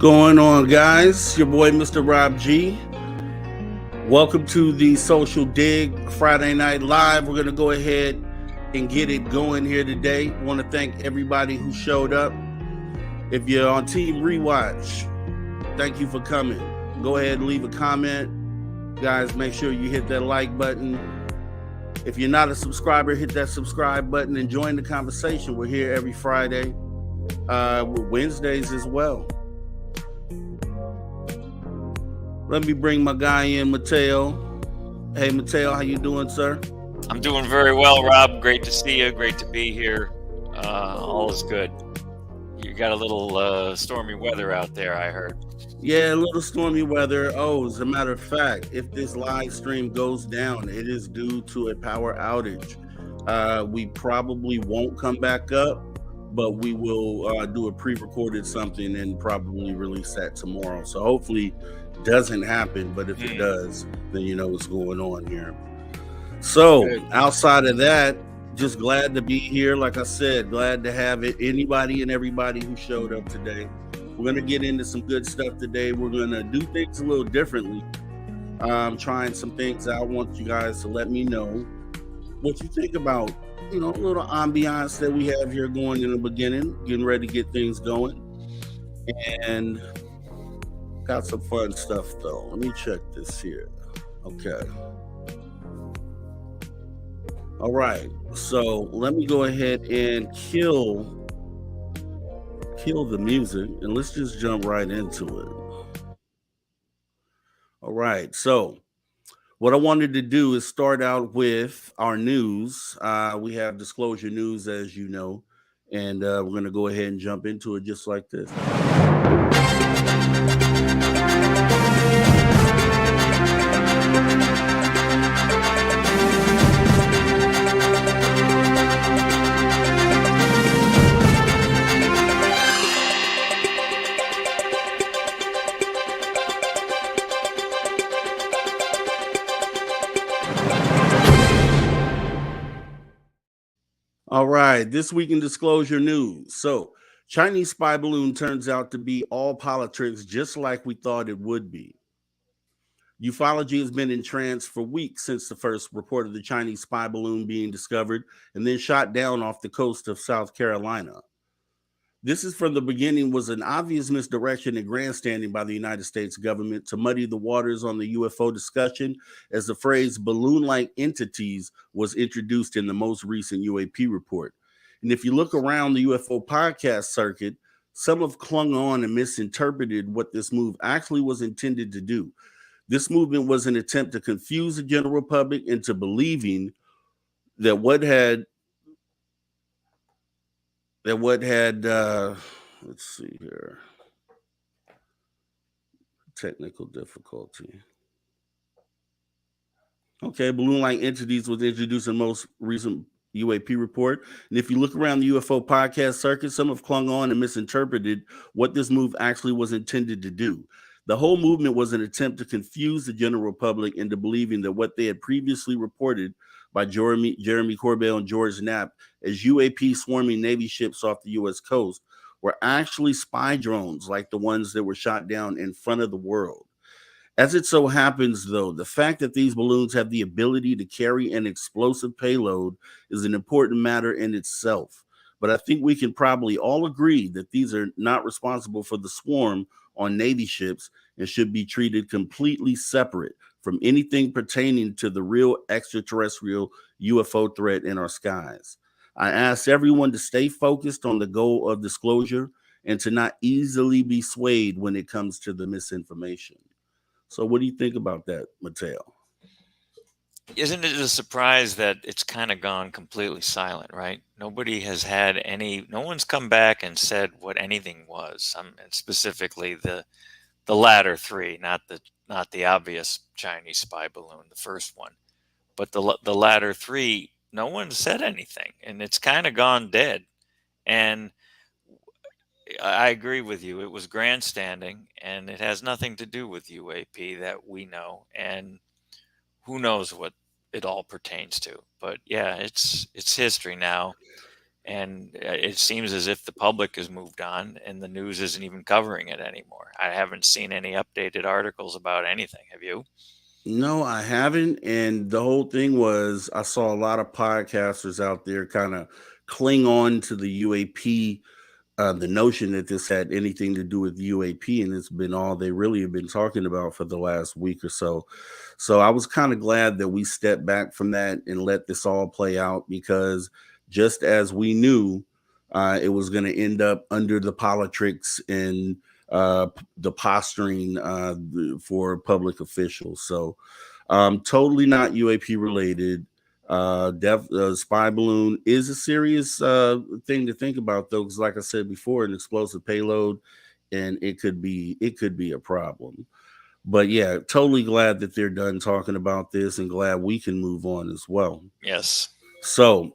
Going on, guys? Your boy, Mr. Rob G. Welcome to the Social Dig Friday Night Live. We're going to go ahead and get it going here today. I want to thank everybody who showed up. If you're on Team Rewatch, thank you for coming. Go ahead and leave a comment. Guys, make sure you hit that like button. If you're not a subscriber, hit that subscribe button and join the conversation. We're here every Friday, Wednesdays as well. Let me bring my guy in, Mateo. Hey, Mateo, how you doing, sir? I'm doing very well, Rob. Great to see you. Great to be here. All is good. You got a little stormy weather out there, I heard. Yeah, a little stormy weather. Oh, as a matter of fact, if this live stream goes down, it is due to a power outage. We probably won't come back up, but we will do a pre-recorded something and probably release that tomorrow. So hopefully it doesn't happen, but if it does, then you know what's going on here. So outside of that, just glad to be here. Like I said, glad to have it. Anybody and everybody who showed up today. We're going to get into some good stuff today. We're going to do things a little differently. Trying some things out. I want you guys to let me know what you think about, a little ambiance that we have here going in the beginning, getting ready to get things going. And got some fun stuff, though. Let me check this here. Okay. All right. So let me go ahead and kill the music and let's just jump right into it. All right. So what I wanted to do is start out with our news. We have disclosure news, as you know, and we're going to go ahead and jump into it just like this. All right, this week in disclosure news. So, Chinese spy balloon turns out to be all politics, just like we thought it would be. Ufology has been in trance for weeks since the first report of the Chinese spy balloon being discovered and then shot down off the coast of South Carolina. This is from the beginning was an obvious misdirection and grandstanding by the United States government to muddy the waters on the UFO discussion as the phrase balloon-like entities was introduced in the most recent UAP report. And if you look around the UFO podcast circuit, some have clung on and misinterpreted what this move actually was intended to do. This movement was an attempt to confuse the general public into believing that what had let's see here, technical difficulty. Okay, balloon-like entities was introduced in the most recent UAP report. And if you look around the UFO podcast circuit, some have clung on and misinterpreted what this move actually was intended to do. The whole movement was an attempt to confuse the general public into believing that what they had previously reported by Jeremy Corbell and George Knapp as UAP swarming Navy ships off the U.S. coast were actually spy drones like the ones that were shot down in front of the world. As it so happens, though, the fact that these balloons have the ability to carry an explosive payload is an important matter in itself. But I think we can probably all agree that these are not responsible for the swarm on Navy ships and should be treated completely separate from anything pertaining to the real extraterrestrial UFO threat in our skies. I ask everyone to stay focused on the goal of disclosure and to not easily be swayed when it comes to the misinformation. So what do you think about that, Mateo? Isn't it a surprise that it's kind of gone completely silent, right? Nobody has had no one's come back and said what anything was. Specifically the latter three, not the obvious Chinese spy balloon, the first one, but the latter three. No one said anything, and it's kind of gone dead. And I agree with you. It was grandstanding, and it has nothing to do with UAP that we know, and who knows what it all pertains to. But yeah, it's history now. And it seems as if the public has moved on and the news isn't even covering it anymore. I haven't seen any updated articles about anything. Have you? No, I haven't. And the whole thing was, I saw a lot of podcasters out there kind of cling on to the UAP, the notion that this had anything to do with UAP, and it's been all they really have been talking about for the last week or so. So I was kind of glad that we stepped back from that and let this all play out, because just as we knew, it was going to end up under the politics and the posturing for public officials. So totally not UAP related. Spy balloon is a serious thing to think about, though, because like I said before, an explosive payload, and it could be a problem. But yeah, totally glad that they're done talking about this, and glad we can move on as well. Yes. So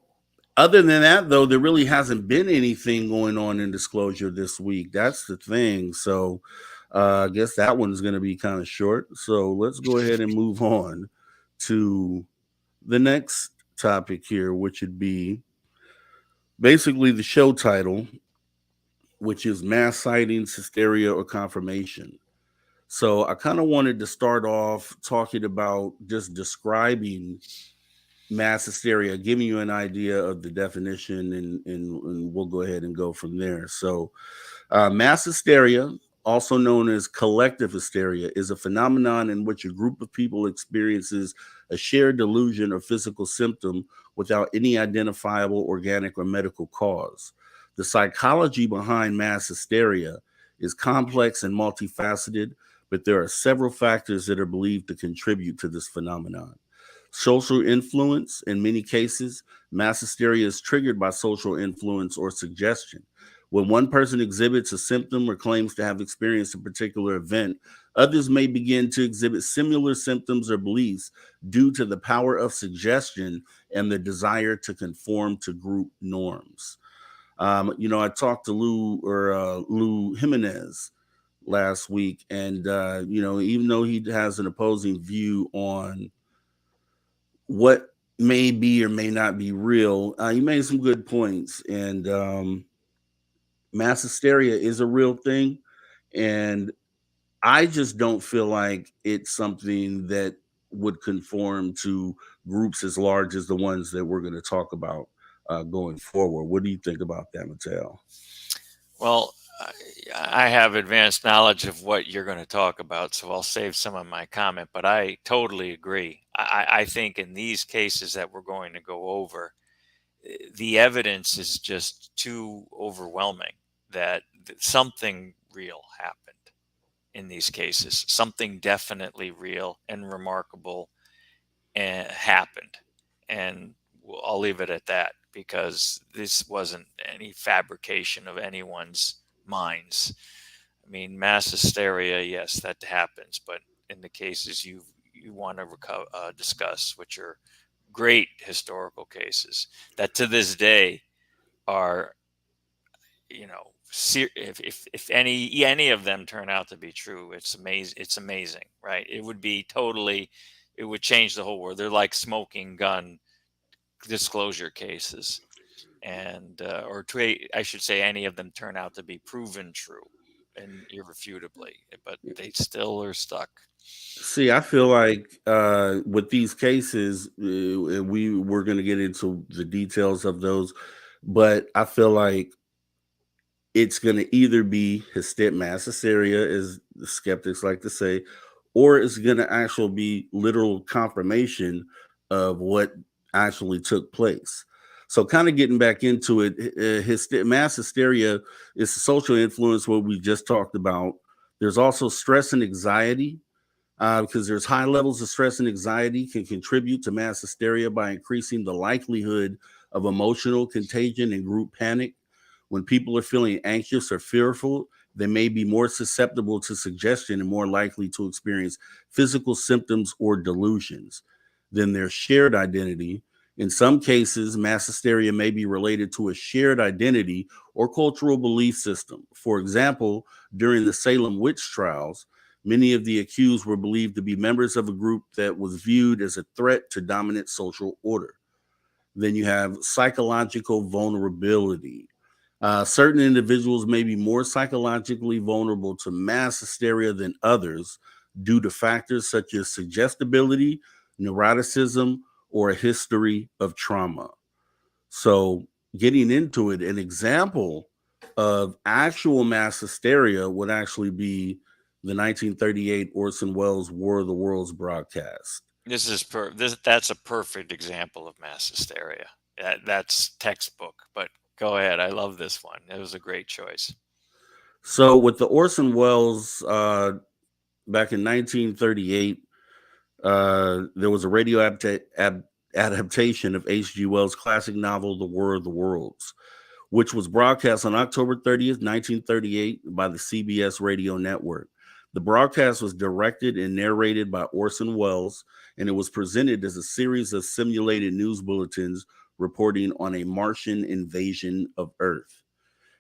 other than that, though, there really hasn't been anything going on in disclosure this week. That's the thing. So I guess that one's going to be kind of short. So let's go ahead and move on to the next topic here, which would be basically the show title, which is Mass Sightings, Hysteria, or Confirmation. So I kind of wanted to start off talking about just describing mass hysteria, giving you an idea of the definition, and we'll go ahead and go from there. So mass hysteria, also known as collective hysteria, is a phenomenon in which a group of people experiences a shared delusion or physical symptom without any identifiable organic or medical cause. The psychology behind mass hysteria is complex and multifaceted, but there are several factors that are believed to contribute to this phenomenon. Social influence: in many cases, mass hysteria is triggered by social influence or suggestion. When one person exhibits a symptom or claims to have experienced a particular event, others may begin to exhibit similar symptoms or beliefs due to the power of suggestion and the desire to conform to group norms. I talked to Lou Jimenez last week, and even though he has an opposing view on what may be or may not be real, he made some good points. And mass hysteria is a real thing, and I just don't feel like it's something that would conform to groups as large as the ones that we're going to talk about going forward. What do you think about that, Mattel? Well, I have advanced knowledge of what you're going to talk about, so I'll save some of my comment, but I totally agree. I think in these cases that we're going to go over, the evidence is just too overwhelming that something real happened in these cases. Something definitely real and remarkable happened. And I'll leave it at that, because this wasn't any fabrication of anyone's minds. I mean, mass hysteria, yes, that happens, but in the cases you want to discuss, which are great historical cases that to this day are, if any of them turn out to be true, it's amazing. It's amazing, right? It would change the whole world. They're like smoking gun disclosure cases, and I should say, any of them turn out to be proven true and irrefutably, but they still are stuck. See, I feel like with these cases, and we're going to get into the details of those, but I feel like it's going to either be mass hysteria, as the skeptics like to say, or it's going to actually be literal confirmation of what actually took place. So, kind of getting back into it, mass hysteria is the social influence, what we just talked about. There's also stress and anxiety, because there's high levels of stress and anxiety can contribute to mass hysteria by increasing the likelihood of emotional contagion and group panic. When people are feeling anxious or fearful, they may be more susceptible to suggestion and more likely to experience physical symptoms or delusions than their shared identity. In some cases, mass hysteria may be related to a shared identity or cultural belief system. For example, during the Salem witch trials, many of the accused were believed to be members of a group that was viewed as a threat to dominant social order. Then you have psychological vulnerability. Certain individuals may be more psychologically vulnerable to mass hysteria than others due to factors such as suggestibility, neuroticism, or a history of trauma. So, getting into it, an example of actual mass hysteria would actually be the 1938 Orson Welles War of the Worlds broadcast. That's a perfect example of mass hysteria. That's textbook. But go ahead. I love this one. It was a great choice. So, with the Orson Welles back in 1938, there was a adaptation of H.G. Wells' classic novel, The War of the Worlds, which was broadcast on October 30th, 1938 by the CBS radio network. The broadcast was directed and narrated by Orson Welles, and it was presented as a series of simulated news bulletins reporting on a Martian invasion of Earth.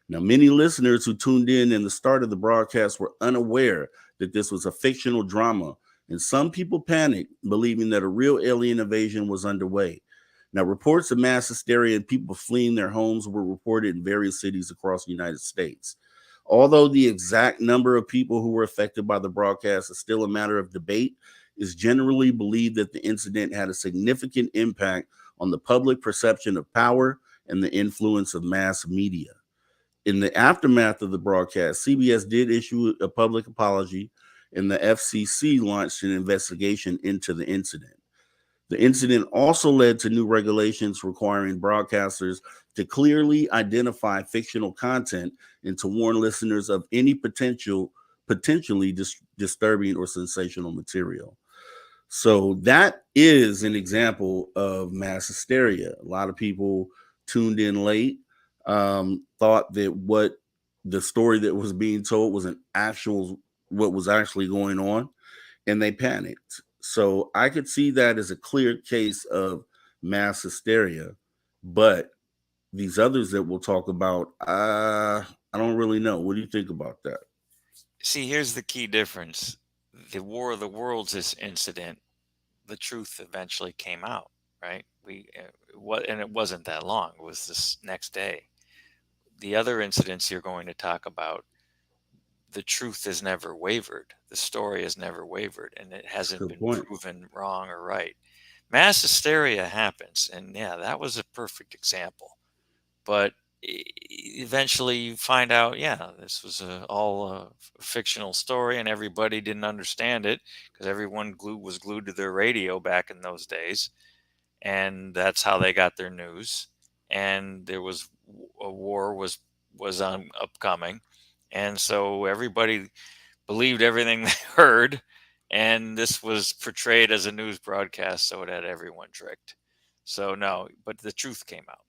Now, many listeners who tuned in the start of the broadcast were unaware that this was a fictional drama, and some people panicked, believing that a real alien invasion was underway. Now, reports of mass hysteria and people fleeing their homes were reported in various cities across the United States. Although the exact number of people who were affected by the broadcast is still a matter of debate, it's generally believed that the incident had a significant impact on the public perception of power and the influence of mass media. In the aftermath of the broadcast, CBS did issue a public apology, and the FCC launched an investigation into the incident. The incident also led to new regulations requiring broadcasters to clearly identify fictional content and to warn listeners of any potentially disturbing or sensational material. So that is an example of mass hysteria. A lot of people tuned in late, thought that what the story that was being told was an actual what was actually going on, and they panicked. So I could see that as a clear case of mass hysteria, but these others that we'll talk about, I don't really know. What do you think about that? See, here's the key difference. The War of the Worlds incident, the truth eventually came out, right? And it wasn't that long. It was this next day. The other incidents you're going to talk about, the truth has never wavered. The story has never wavered, and it hasn't Good been point. proven wrong or right. Mass hysteria happens, and yeah, that was a perfect example. But eventually you find out, yeah, this was all a fictional story, and everybody didn't understand it because everyone was glued to their radio back in those days, and that's how they got their news. And there was a war was on upcoming, and so everybody believed everything they heard, and this was portrayed as a news broadcast, so it had everyone tricked. So no, but the truth came out.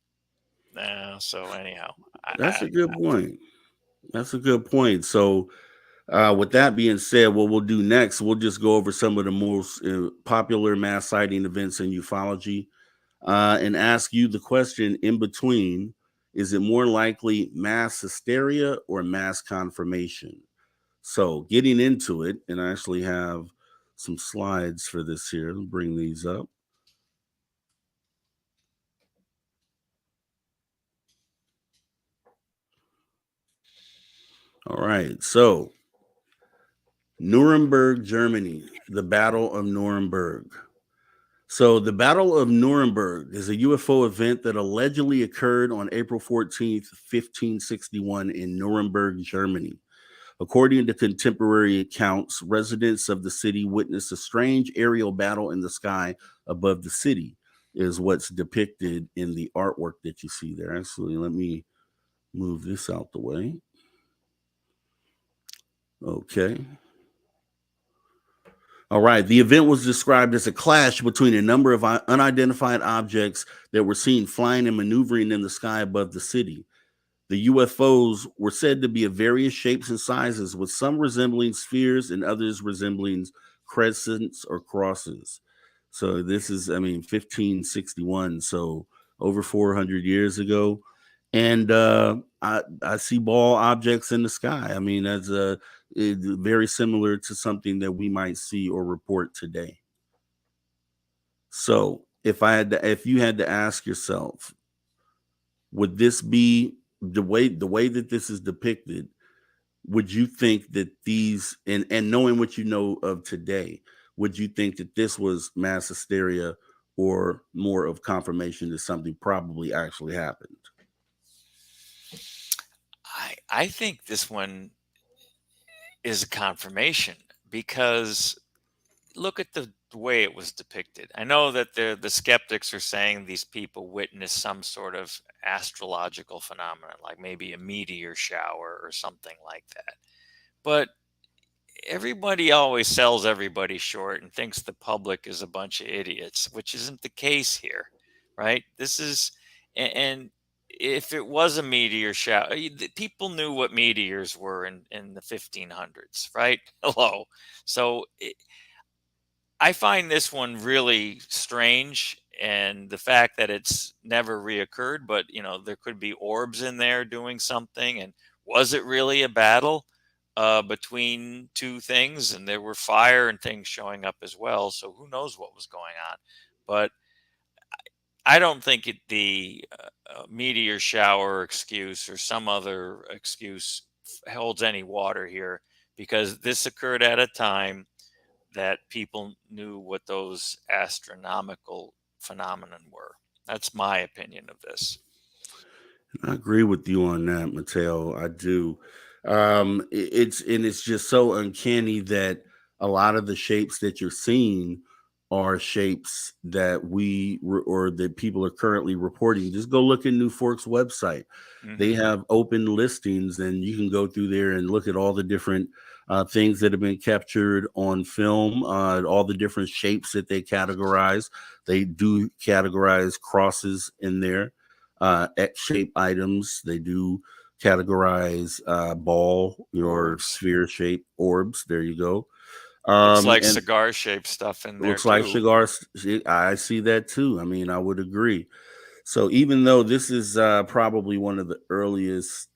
So anyhow, That's a good point. That's a good point. So, with that being said, what we'll do next, we'll just go over some of the most popular mass sighting events in ufology, and ask you the question in between: is it more likely mass hysteria or mass confirmation? So, getting into it, and I actually have some slides for this here. I'll bring these up. All right. So, Nuremberg, Germany, the Battle of Nuremberg. So, the Battle of Nuremberg is a UFO event that allegedly occurred on April 14th, 1561, in Nuremberg, Germany. According to contemporary accounts, residents of the city witnessed a strange aerial battle in the sky above the city, is what's depicted in the artwork that you see there. Actually, let me move this out the way. Okay. All right. The event was described as a clash between a number of unidentified objects that were seen flying and maneuvering in the sky above the city. The UFOs were said to be of various shapes and sizes, with some resembling spheres and others resembling crescents or crosses. So this is, I mean, 1561, so over 400 years ago. And I see ball objects in the sky. I mean, that's very similar to something that we might see or report today. So if you had to ask yourself, would this be the way that this is depicted? Would you think that these and knowing what you know of today, would you think that this was mass hysteria or more of confirmation that something probably actually happened? I think this one is a confirmation because look at the way it was depicted. I know that the skeptics are saying these people witnessed some sort of astrological phenomenon, like maybe a meteor shower or something like that. But everybody always sells everybody short and thinks the public is a bunch of idiots, which isn't the case here, right? And if it was a meteor shower, people knew what meteors were in the 1500s, right? Hello. So I find this one really strange, and the fact that it's never reoccurred, but there could be orbs in there doing something. And was it really a battle between two things? And there were fire and things showing up as well. So who knows what was going on? But I don't think the meteor shower excuse or some other excuse holds any water here because this occurred at a time that people knew what those astronomical phenomenon were. That's my opinion of this. I agree with you on that, Mateo. I do. It's just so uncanny that a lot of the shapes that you're seeing are shapes that or that people are currently reporting. Just go look at New Fork's website. They Hmm. have open listings, and you can go through there and look at all the different things that have been captured on film, all the different shapes that they categorize. They do categorize crosses in there, X-shaped items. They do categorize ball or Orbs. sphere-shaped orbs. There you go. Looks like And cigar shaped stuff in there looks like too. cigars. I see that too. I mean, I would agree. So even though this is probably one of the earliest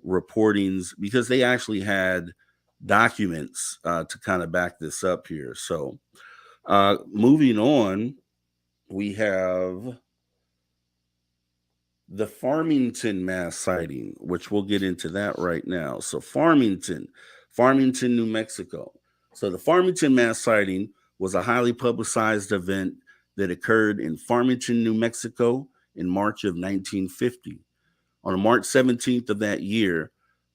reportings, because they actually had documents to kind of back this up here. So moving on, we have the Farmington mass sighting, which we'll get into that right now. So Farmington, New Mexico. So the Farmington mass sighting was a highly publicized event that occurred in Farmington, New Mexico in March of 1950. On March 17th of that year,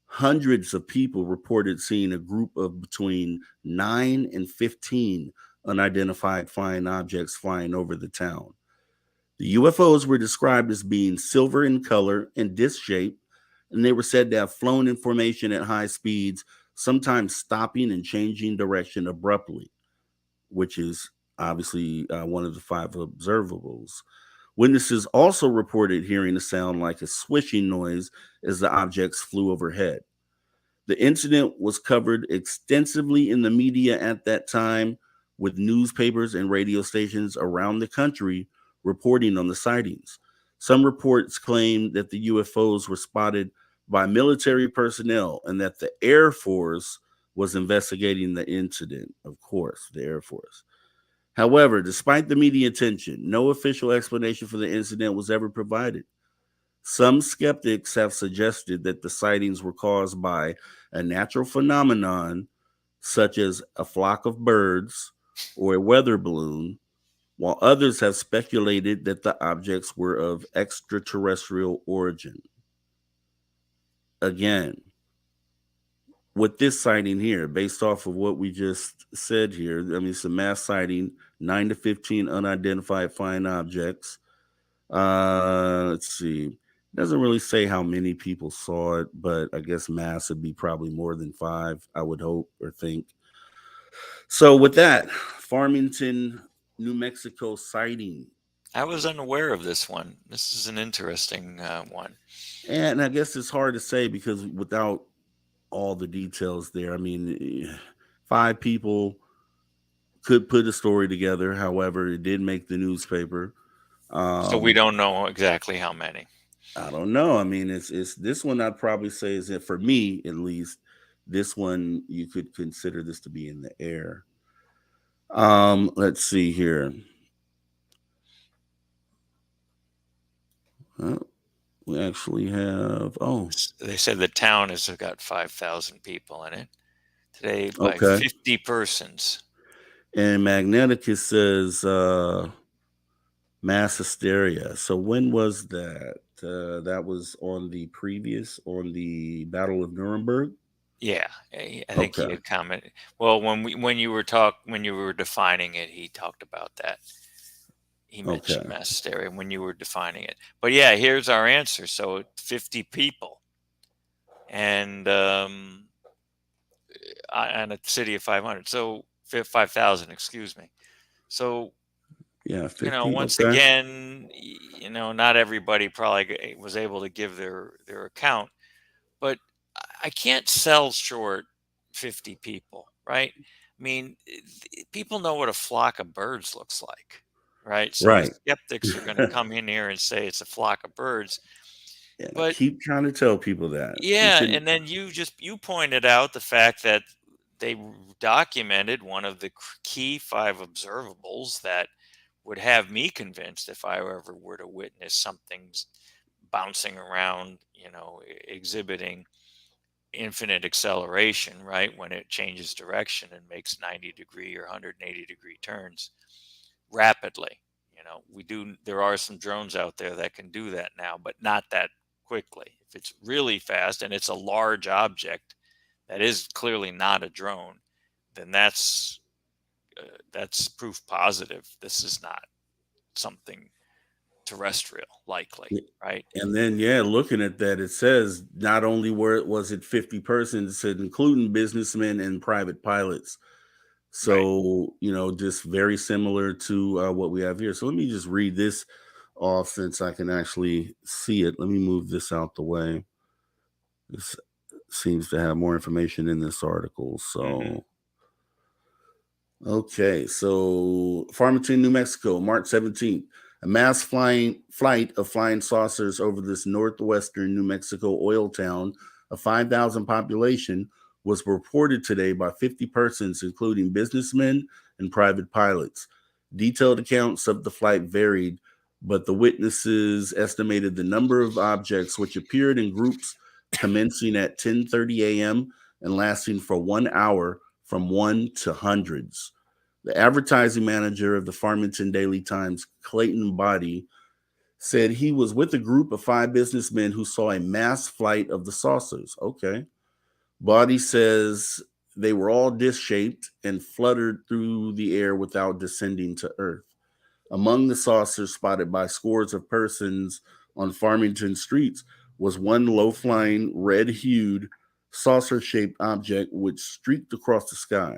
hundreds of people reported seeing a group of between 9 and 15 unidentified flying objects flying over the town. The UFOs were described as being silver in color and disc shaped, and they were said to have flown in formation at high speeds, sometimes stopping and changing direction abruptly, which is obviously one of the five observables. Witnesses also reported hearing a sound like a swishing noise as the objects flew overhead. The incident was covered extensively in the media at that time, with newspapers and radio stations around the country reporting on the sightings. Some reports claimed that the UFOs were spotted by military personnel and that the Air Force was investigating the incident. Of course, the Air Force. However, despite the media attention, no official explanation for the incident was ever provided. Some skeptics have suggested that the sightings were caused by a natural phenomenon such as a flock of birds or a weather balloon, while others have speculated that the objects were of extraterrestrial origin. Again, with this sighting here, based off of what we just said here, I mean, it's a mass sighting, 9 to 15 unidentified flying objects. Let's see. Doesn't really say how many people saw it, but I guess mass would be probably more than five, I would hope or think. So with that, Farmington, New Mexico sighting. I was unaware of this one. This is an interesting one. And I guess it's hard to say because without all the details there, I mean, five people could put a story together. However, it did make the newspaper. So we Um, don't know exactly how many. I don't know. I mean, it's this one. I'd probably say is it for me at least. This one you could consider this to be in the air. Let's see here. Uh, we actually have. Oh, They said the town has got 5,000 people in it today by okay. 50 persons. And Magneticus says mass hysteria. So when was that? That was on the Battle of Nuremberg. Yeah, I think he Okay. had commented. Well, when you were defining it, he talked about that. He mentioned Okay. mass hysteria when you were defining it. But yeah, here's our answer. So 50 people, and and a city of 500. So 5,000, excuse me. So Yeah, 50. once Okay. again, not everybody probably was able to give their account, but I can't sell short 50 people, right? I mean, people know what a flock of birds looks like, right? So the Right. skeptics are going to come in here and say it's a flock of birds, And I but keep trying to tell people that we yeah, shouldn't. and then you pointed out the fact that they documented one of the key five observables that would have me convinced if I ever were to witness something bouncing around, exhibiting infinite acceleration, right? When it changes direction and makes 90-degree or 180-degree turns rapidly. There are some drones out there that can do that now, but not that quickly. If it's really fast and it's a large object that is clearly not a drone, then that's proof positive. This is not something terrestrial, likely, right? And then, yeah, looking at that, it says not only was it 50 persons, it said including businessmen and private pilots. Right. So, just very similar to what we have here. So let me just read this off since I can actually see it. Let me move this out the way. This seems to have more information in this article. Hmm. So, okay, so Farmington, New Mexico, March 17th. A mass flight of flying saucers over this northwestern New Mexico oil town of 5,000 population was reported today by 50 persons, including businessmen and private pilots. Detailed accounts of the flight varied, but the witnesses estimated the number of objects which appeared in groups commencing at 10:30 a.m. and lasting for 1 hour from one to hundreds. The advertising manager of the Farmington Daily Times, Clayton Body, said he was with a group of five businessmen who saw a mass flight of the saucers. Okay. Body says they were all disc shaped and fluttered through the air without descending to earth. Among the saucers spotted by scores of persons on Farmington streets was one low flying, red hued, saucer shaped object which streaked across the sky.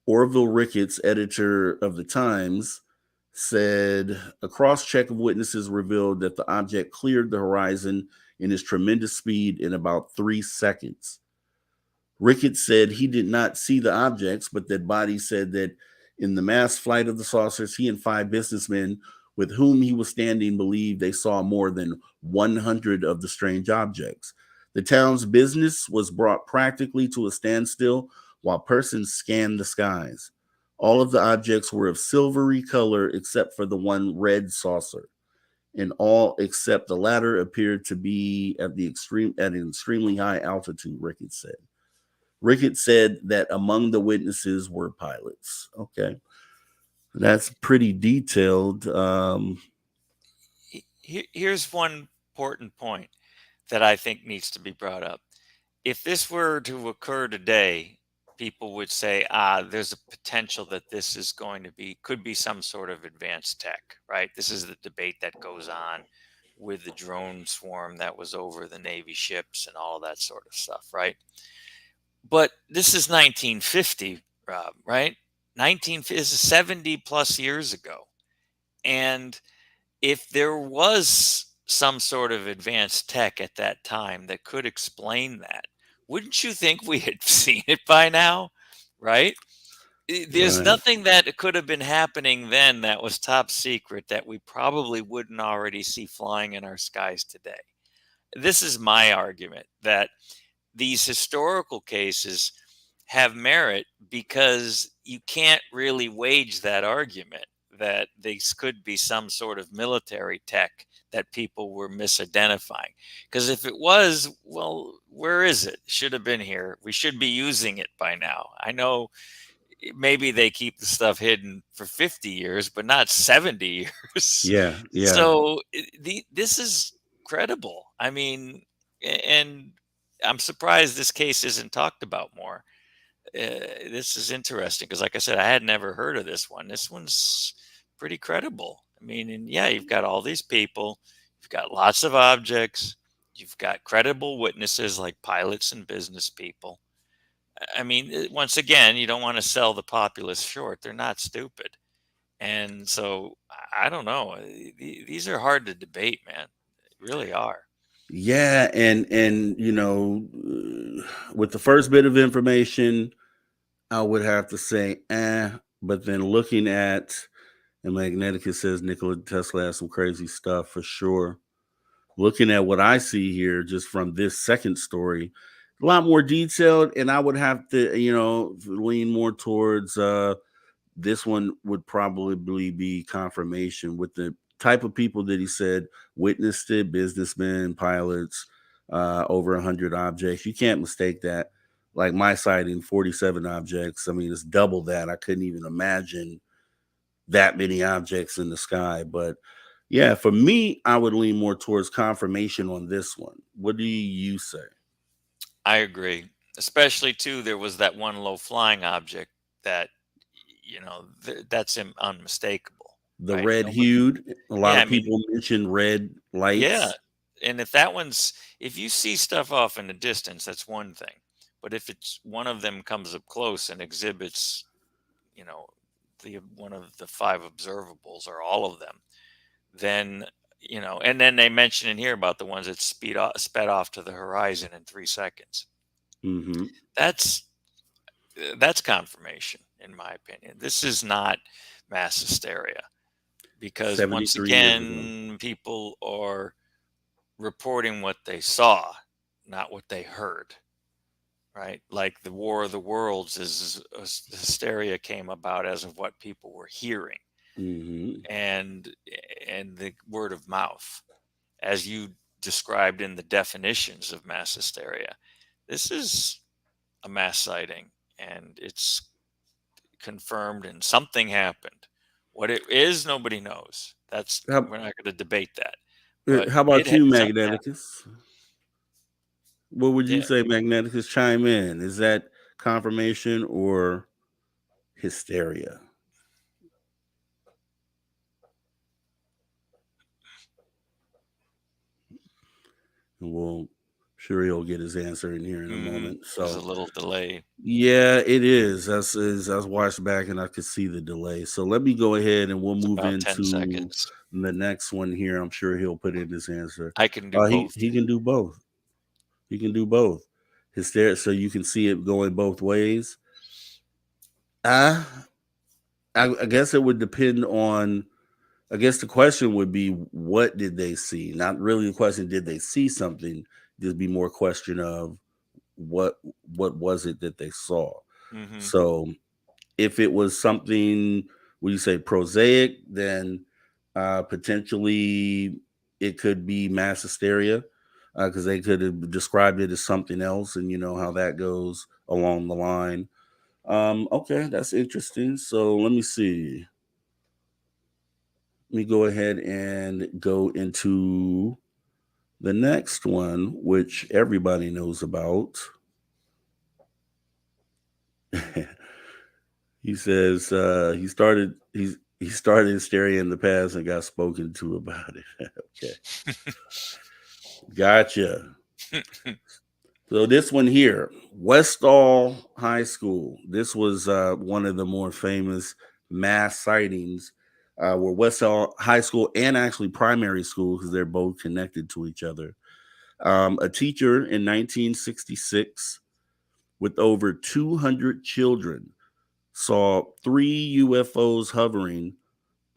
Orville Ricketts, editor of the Times, said a cross check of witnesses revealed that the object cleared the horizon in its tremendous speed in about 3 seconds. Ricketts said he did not see the objects, but that Body said that in the mass flight of the saucers, he and five businessmen with whom he was standing believed they saw more than 100 of the strange objects. The town's business was brought practically to a standstill while persons scanned the skies. All of the objects were of silvery color except for the one red saucer, and all except the latter appeared to be at an extremely high altitude, Ricketts said. Ricketts said that among the witnesses were pilots. Okay. That's pretty detailed. Here's one important point that I think needs to be brought up. If this were to occur today, people would say, there's a potential that this is could be some sort of advanced tech, right? This is the debate that goes on with the drone swarm that was over the Navy ships and all of that sort of stuff, right? But this is 1950, Rob, right? 19 is 70 plus years ago. And if there was some sort of advanced tech at that time that could explain that, wouldn't you think we had seen it by now? Right? There's Right. nothing that could have been happening then that was top secret that we probably wouldn't already see flying in our skies today. This is my argument that these historical cases have merit because you can't really wage that argument that these could be some sort of military tech that people were misidentifying. Because if it was, well, where is it? Should have been here. We should be using it by now. I know maybe they keep the stuff hidden for 50 years, but not 70 years. Yeah, yeah. So this is credible. I mean, and I'm surprised this case isn't talked about more. This is interesting because, like I said, I had never heard of this one. This one's pretty credible. I mean, and yeah, you've got all these people, you've got lots of objects, you've got credible witnesses like pilots and business people. I mean, once again, you don't want to sell the populace short. They're not stupid. And so I don't know. These are hard to debate, man. They really are. Yeah, and with the first bit of information, I would have to say, but then looking at, and Magneticus says Nikola Tesla has some crazy stuff for sure. Looking at what I see here, just from this second story, a lot more detailed, and I would have to, lean more towards this one would probably be confirmation with the type of people that he said witnessed it, businessmen, pilots, over 100 objects. You can't mistake that. Like my sighting, 47 objects. I mean, it's double that. I couldn't even imagine that many objects in the sky. But yeah, for me, I would lean more towards confirmation on this one. What do you say? I agree. Especially too, there was that one low flying object that, that's unmistakable, The right? red Nobody, hued, a lot yeah, I of mean, people mention red yeah. lights. And if that one's, if you see stuff off in the distance, that's one thing. But if it's one of them comes up close and exhibits, you know, the one of the five observables or all of them, then, and then they mention in here about the ones that sped off to the horizon in 3 seconds. Mm-hmm. That's that's confirmation, in my opinion. This is not mass hysteria because, once 73 years ago. again, people are reporting what they saw, not what they heard. Right, like the War of the Worlds hysteria came about as of what people were hearing, Mm-hmm. and the word of mouth, as you described in the definitions of mass hysteria. This is a mass sighting, and it's confirmed, and something happened. What it is, nobody knows. That's How, We're not going to debate that, but how about you, something happened. Magneticus? What would you Yeah. say, Magneticus? Chime in. Is that confirmation or hysteria? And sure he'll get his answer in here in a moment. There's a So little delay. yeah, it is. I was watched back and I could see the delay. So let me go ahead and we'll It's move about 10 into seconds. the next one here. I'm sure he'll put in his answer. I can do He both. he can do both. He can do both. Hysteria, so you can see it going both ways. Uh I guess it would depend on. I guess the question would be, what did they see? Not really the question, did they see something? Just be more question of what what was it that they saw. Hmm. So if it was something, would you say prosaic, then potentially it could be mass hysteria because they could have described it as something else, and you know how that goes along the line. Okay, that's interesting. So let me see. Let me go ahead and go into the next one, which everybody knows about. He says he started hysteria in the past and got spoken to about it. Okay, gotcha. So this one here, Westall High School. This was one of the more famous mass sightings, where Westall High School and actually primary school, because they're both connected to each other. A teacher in 1966 with over 200 children saw three UFOs hovering.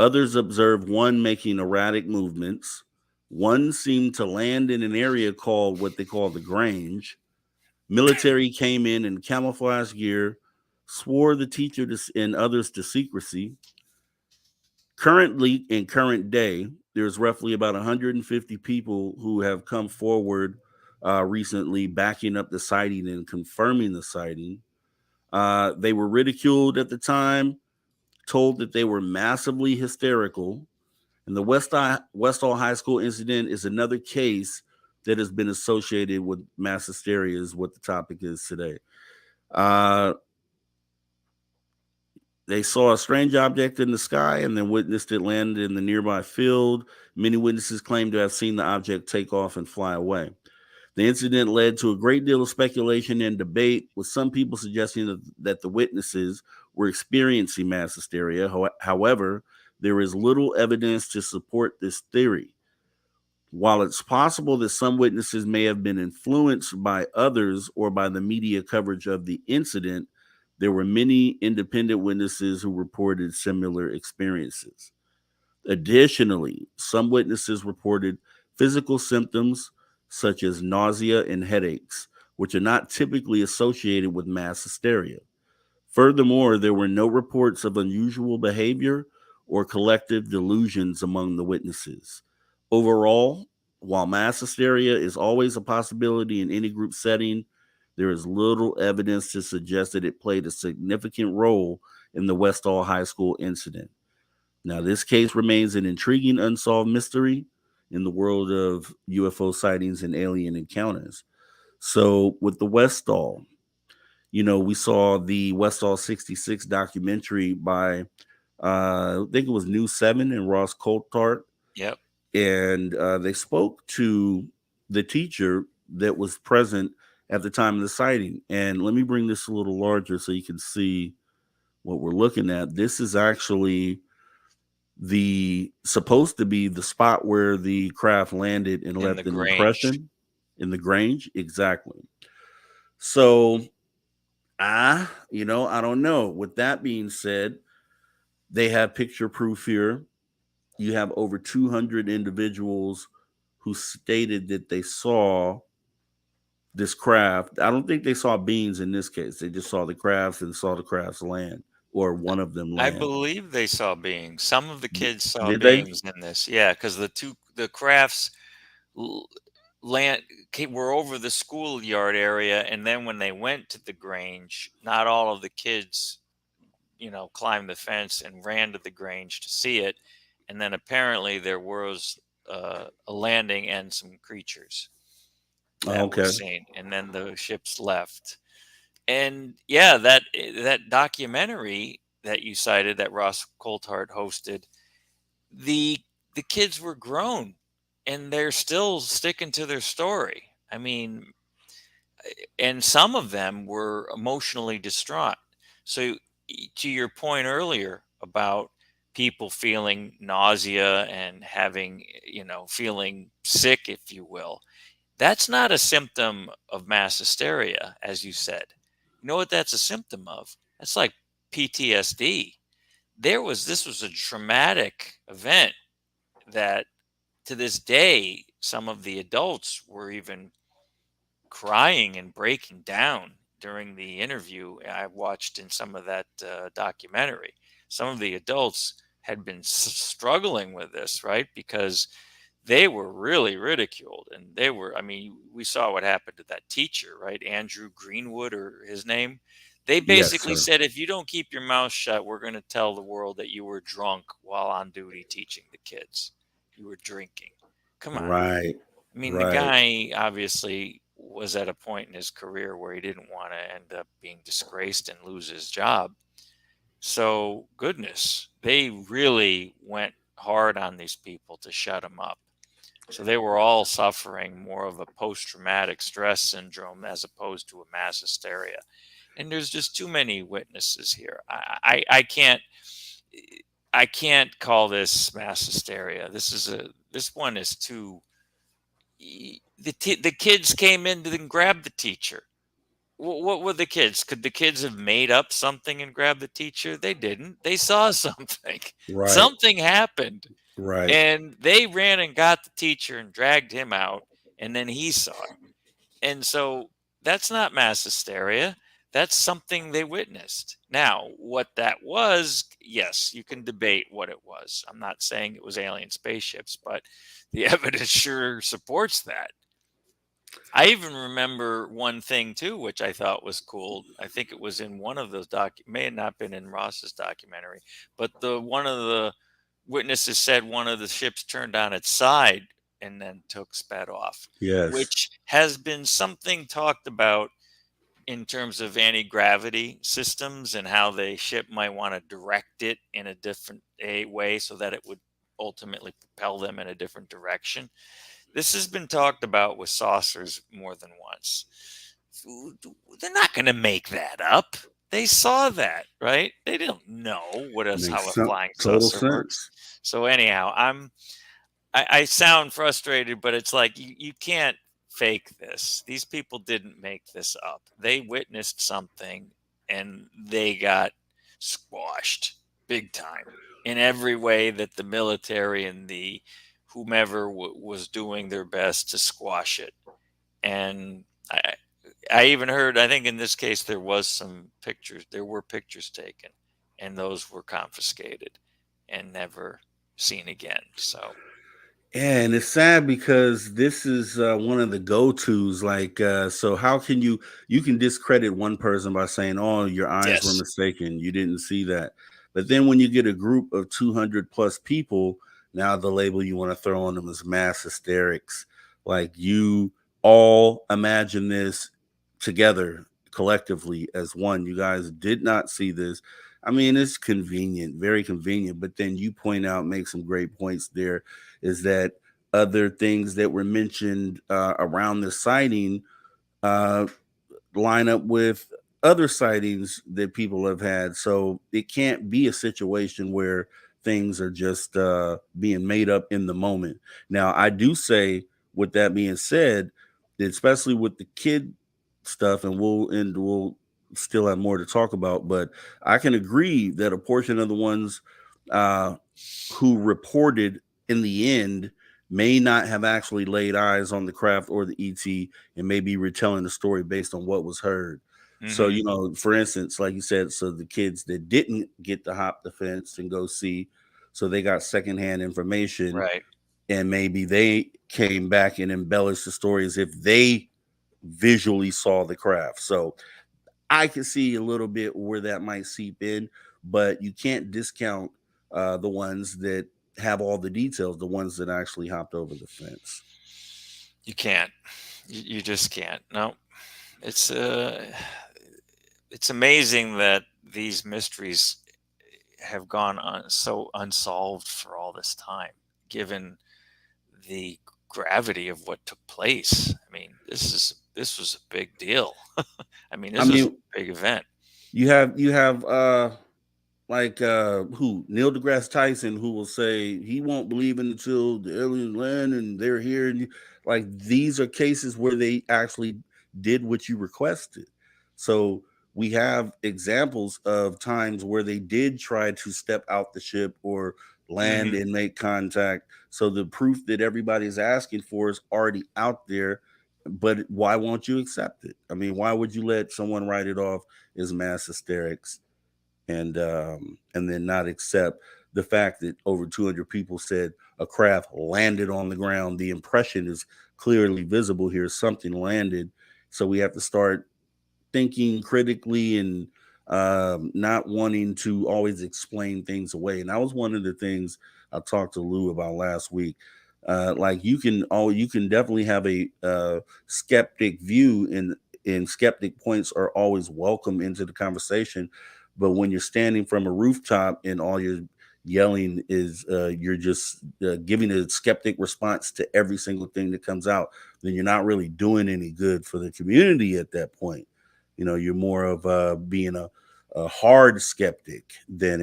Others observed one making erratic movements. One seemed to land in an area called what they call the Grange. Military came in camouflage gear, swore the teacher and others to secrecy. Currently, in current day, there's roughly about 150 people who have come forward recently backing up the sighting and confirming the sighting. They were ridiculed at the time, told that they were massively hysterical. And the Westall High School incident is another case that has been associated with mass hysteria, is what the topic is today. Uh, they saw a strange object in the sky and then witnessed it land in the nearby field. Many witnesses claim to have seen the object take off and fly away. The incident led to a great deal of speculation and debate, with some people suggesting that the witnesses were experiencing mass hysteria. However, there is little evidence to support this theory. While it's possible that some witnesses may have been influenced by others or by the media coverage of the incident, there were many independent witnesses who reported similar experiences. Additionally, some witnesses reported physical symptoms such as nausea and headaches, which are not typically associated with mass hysteria. Furthermore, there were no reports of unusual behavior or collective delusions among the witnesses. Overall, while mass hysteria is always a possibility in any group setting, there is little evidence to suggest that it played a significant role in the Westall High School incident. Now, this case remains an intriguing unsolved mystery in the world of UFO sightings and alien encounters. So, with the Westall, we saw the Westall 66 documentary by, I think it was News 7 and Ross Coulthart. Yep. And they spoke to the teacher that was present at the time of the sighting. And let me bring this a little larger so you can see what we're looking at. This is actually the supposed to be the spot where the craft landed and In the left an Grange. impression in the Grange. Exactly. So I don't know. With that being said, they have picture proof here. You have over 200 individuals who stated that they saw this craft. I don't think they saw beings in this case. They just saw the crafts and saw the crafts land, or one of them I land. believe they saw beings. Some of the kids saw Did they? beings in this. Yeah, because the crafts l- land were over the schoolyard area, and then when they went to the Grange, not all of the kids, climbed the fence and ran to the Grange to see it, and then apparently there was a landing and some creatures Oh, that were okay. seen, and then the ships left. And yeah, that documentary that you cited that Ross Coulthart hosted, the the kids were grown and they're still sticking to their story. I mean, and some of them were emotionally distraught. So to your point earlier about people feeling nausea and having, feeling sick, if you will, that's not a symptom of mass hysteria, as you said. You know what that's a symptom of? That's like PTSD. This was a traumatic event that to this day, some of the adults were even crying and breaking down during the interview I watched in some of that documentary. Some of the adults had been struggling with this, right? Because they were really ridiculed, and I mean, we saw what happened to that teacher, right? Andrew Greenwood, or his name. They Yes, basically sir. said, if you don't keep your mouth shut, we're going to tell the world that you were drunk while on duty teaching the kids. You were drinking. Come on. Right. I mean, the Right. guy obviously was at a point in his career where he didn't want to end up being disgraced and lose his job. So, goodness, they really went hard on these people to shut them up. So they were all suffering more of a post-traumatic stress syndrome as opposed to a mass hysteria. And there's just too many witnesses here. I can't call this mass hysteria. This one is too. The kids came in and grabbed the teacher. What were the kids? Could the kids have made up something and grabbed the teacher? They didn't. They saw something. Right. Something happened. Right. And they ran and got the teacher and dragged him out, and then he saw it. And so that's not mass hysteria. That's something they witnessed. Now, what that was, yes, you can debate what it was. I'm not saying it was alien spaceships, but the evidence sure supports that. I even remember one thing too, which I thought was cool. I think it was in one of those may have not been in Ross's documentary, but the one of the witnesses said one of the ships turned on its side and then sped off, Yes. which has been something talked about in terms of anti-gravity systems and how the ship might want to direct it in a different way so that it would ultimately propel them in a different direction. This has been talked about with saucers more than once. They're not going to make that up. They saw that, right? They don't know how Makes a some flying total saucer works. sense. So anyhow, I sound frustrated, but it's like you can't fake this. These people didn't make this up. They witnessed something and they got squashed big time in every way that the military and the whomever was doing their best to squash it. And I even heard, I think in this case, there were pictures taken, and those were confiscated and never seen again. So, And it's sad because this is one of the go-tos. Like, so how can you can discredit one person by saying, "Oh, your eyes were yes. mistaken. You didn't see that." But then when you get a group of 200 plus people, now the label you want to throw on them is mass hysterics. Like you all imagine this together collectively as one. You guys did not see this. I mean, it's convenient, very convenient. But then you point out, make some great points there is that other things that were mentioned around the sighting uh, line up with other sightings that people have had. So it can't be a situation where things are just being made up in the moment. Now, I do say, with that being said, especially with the kid stuff, and we'll still have more to talk about, but I can agree that a portion of the ones uh, who reported in the end may not have actually laid eyes on the craft or the ET and may be retelling the story based on what was heard. So, Hmm. for instance, like you said, so the kids that didn't get to hop the fence and go see, so they got secondhand information Right. and maybe they came back and embellished the story as if they visually saw the craft. So I can see a little bit where that might seep in, but you can't discount the ones that have all the details, the ones that actually hopped over the fence. You can't. You just can't. No. It's it's amazing that these mysteries have gone on so unsolved for all this time, given the gravity of what took place. I mean, this was a big deal. I mean, I this was a mean, big event. you have like who Neil deGrasse Tyson, who will say he won't believe in until the aliens land and they're here, and like these are cases where they actually did what you requested. So we have examples of times where they did try to step out the ship or land Hmm. and make contact. So the proof that everybody's asking for is already out there. But why won't you accept it? I mean, why would you let someone write it off as mass hysterics and then not accept the fact that over 200 people said a craft landed on the ground? The impression is clearly visible here. Something landed. So we have to start thinking critically and not wanting to always explain things away. And that was one of the things I talked to Lou about last week. Like you can definitely have a skeptic view, and skeptic points are always welcome into the conversation. But when you're standing from a rooftop and all you're yelling is you're just giving a skeptic response to every single thing that comes out, then you're not really doing any good for the community at that point. You're more of being a hard skeptic than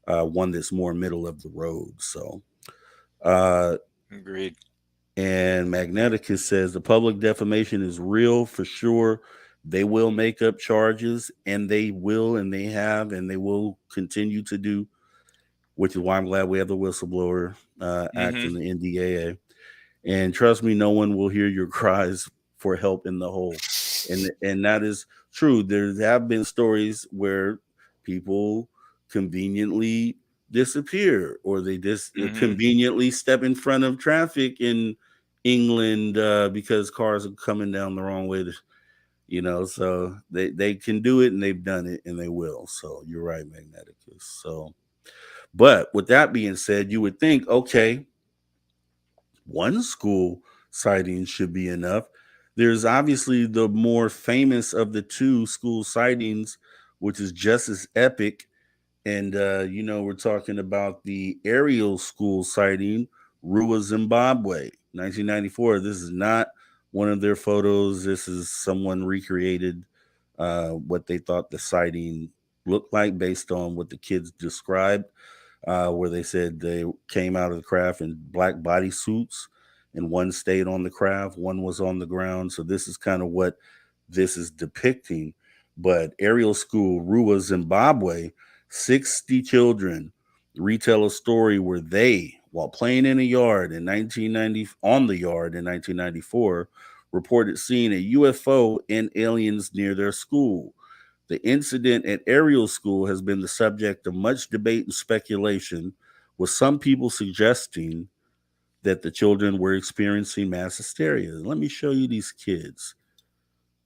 a one that's more middle of the road. So uh Agreed. and Magneticus says the public defamation is real for sure. They will make up charges, and they will, and they have, and they will continue to do, which is why I'm glad we have the whistleblower act in Hmm. the NDAA. And trust me, no one will hear your cries for help in the hole. and that is true. There have been stories where people conveniently disappear, or they just Hmm. conveniently step in front of traffic in England because cars are coming down the wrong way. So they can do it, and they've done it, and they will. So you're right, Magneticus. So, but with that being said, you would think, okay, one school sighting should be enough. There's obviously the more famous of the two school sightings, which is just as epic. And, we're talking about the aerial school sighting, Rua, Zimbabwe, 1994. This is not one of their photos. This is someone recreated what they thought the sighting looked like based on what the kids described, where they said they came out of the craft in black bodysuits, and one stayed on the craft, one was on the ground. So this is kind of what this is depicting. But aerial school, Rua, Zimbabwe, 60 children retell a story where they, while playing in a yard in 1990, on the yard in 1994, reported seeing a UFO and aliens near their school. The incident at Ariel School has been the subject of much debate and speculation, with some people suggesting that the children were experiencing mass hysteria. Let me show you these kids.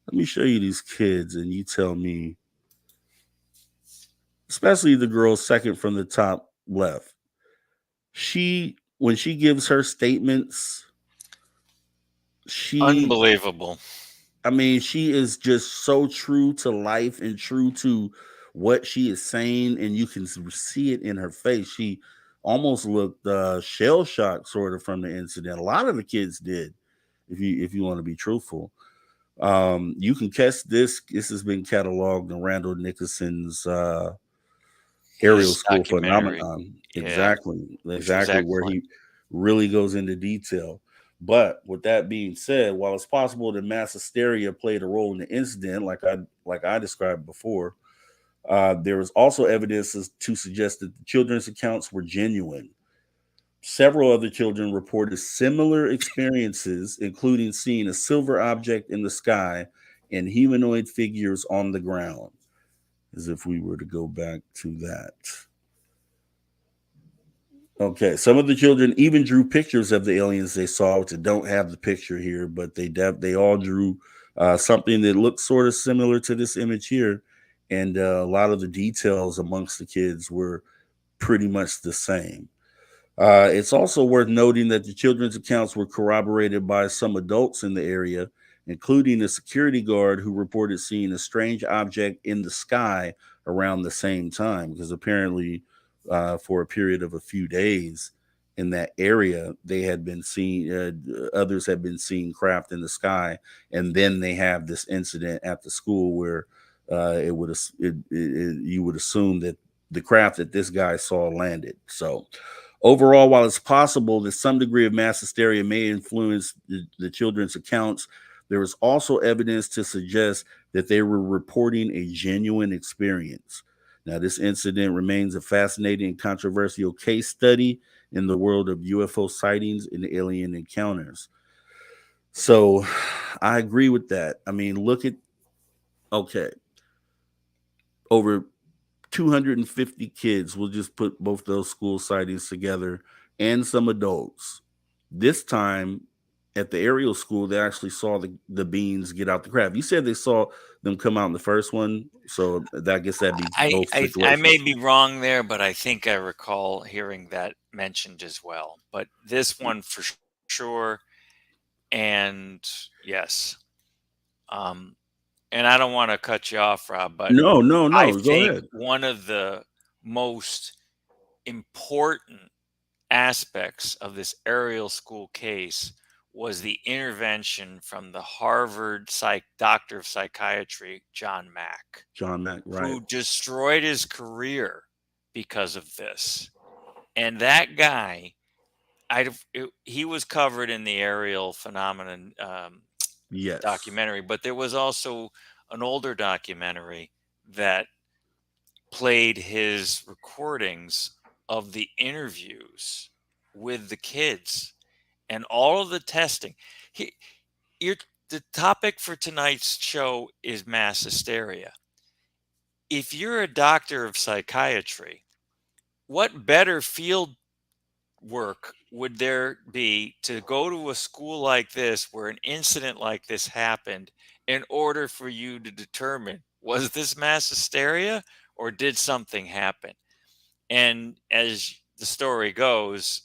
Let me show you these kids, and you tell me, especially the girl second from the top left. When she gives her statements, she Unbelievable. I mean, she is just so true to life and true to what she is saying, and you can see it in her face. She almost looked shell shocked, sort of, from the incident. A lot of the kids did, if you want to be truthful. You can catch this. This has been cataloged in Randall Nicholson's Aerial His School documentary, Phenomenon. yeah, which was Exactly where excellent. he really goes into detail. But with that being said, while it's possible that mass hysteria played a role in the incident, like I described before, there was also evidence to suggest that the children's accounts were genuine. Several other children reported similar experiences, including seeing a silver object in the sky and humanoid figures on the ground. As if we were to go back to that. Okay, some of the children even drew pictures of the aliens they saw, which I don't have the picture here, but they all drew something that looked sort of similar to this image here, and a lot of the details amongst the kids were pretty much the same. It's also worth noting that the children's accounts were corroborated by some adults in the area, including a security guard who reported seeing a strange object in the sky around the same time. Because apparently, for a period of a few days in that area, they had been seeing others had been seeing craft in the sky, and then they have this incident at the school where you would assume that the craft that this guy saw landed. So overall, while it's possible that some degree of mass hysteria may influence the children's accounts, there is also evidence to suggest that they were reporting a genuine experience. Now, this incident remains a fascinating and controversial case study in the world of UFO sightings and alien encounters. So, I agree with that. I mean, look at, okay, over 250 kids. We'll just put both those school sightings together and some adults. This time at the aerial school, they actually saw the beans get out the craft. You said they saw them come out in the first one, so I guess that'd be I, both I I may situations. be wrong there, but I think I recall hearing that mentioned as well. But this one for sure, and yes. Um, and I don't want to cut you off, Rob, but No, no, I no. Go think ahead. one of the most important aspects of this aerial school case was the intervention from the Harvard doctor of psychiatry, John Mack, John Mack, right. who destroyed his career because of this. And that guy, he was covered in the aerial phenomenon Yes. documentary, but there was also an older documentary that played his recordings of the interviews with the kids and all of the testing. He, you're, the topic for tonight's show is mass hysteria. If you're a doctor of psychiatry, what better field work would there be to go to a school like this where an incident like this happened in order for you to determine, was this mass hysteria or did something happen? And as the story goes,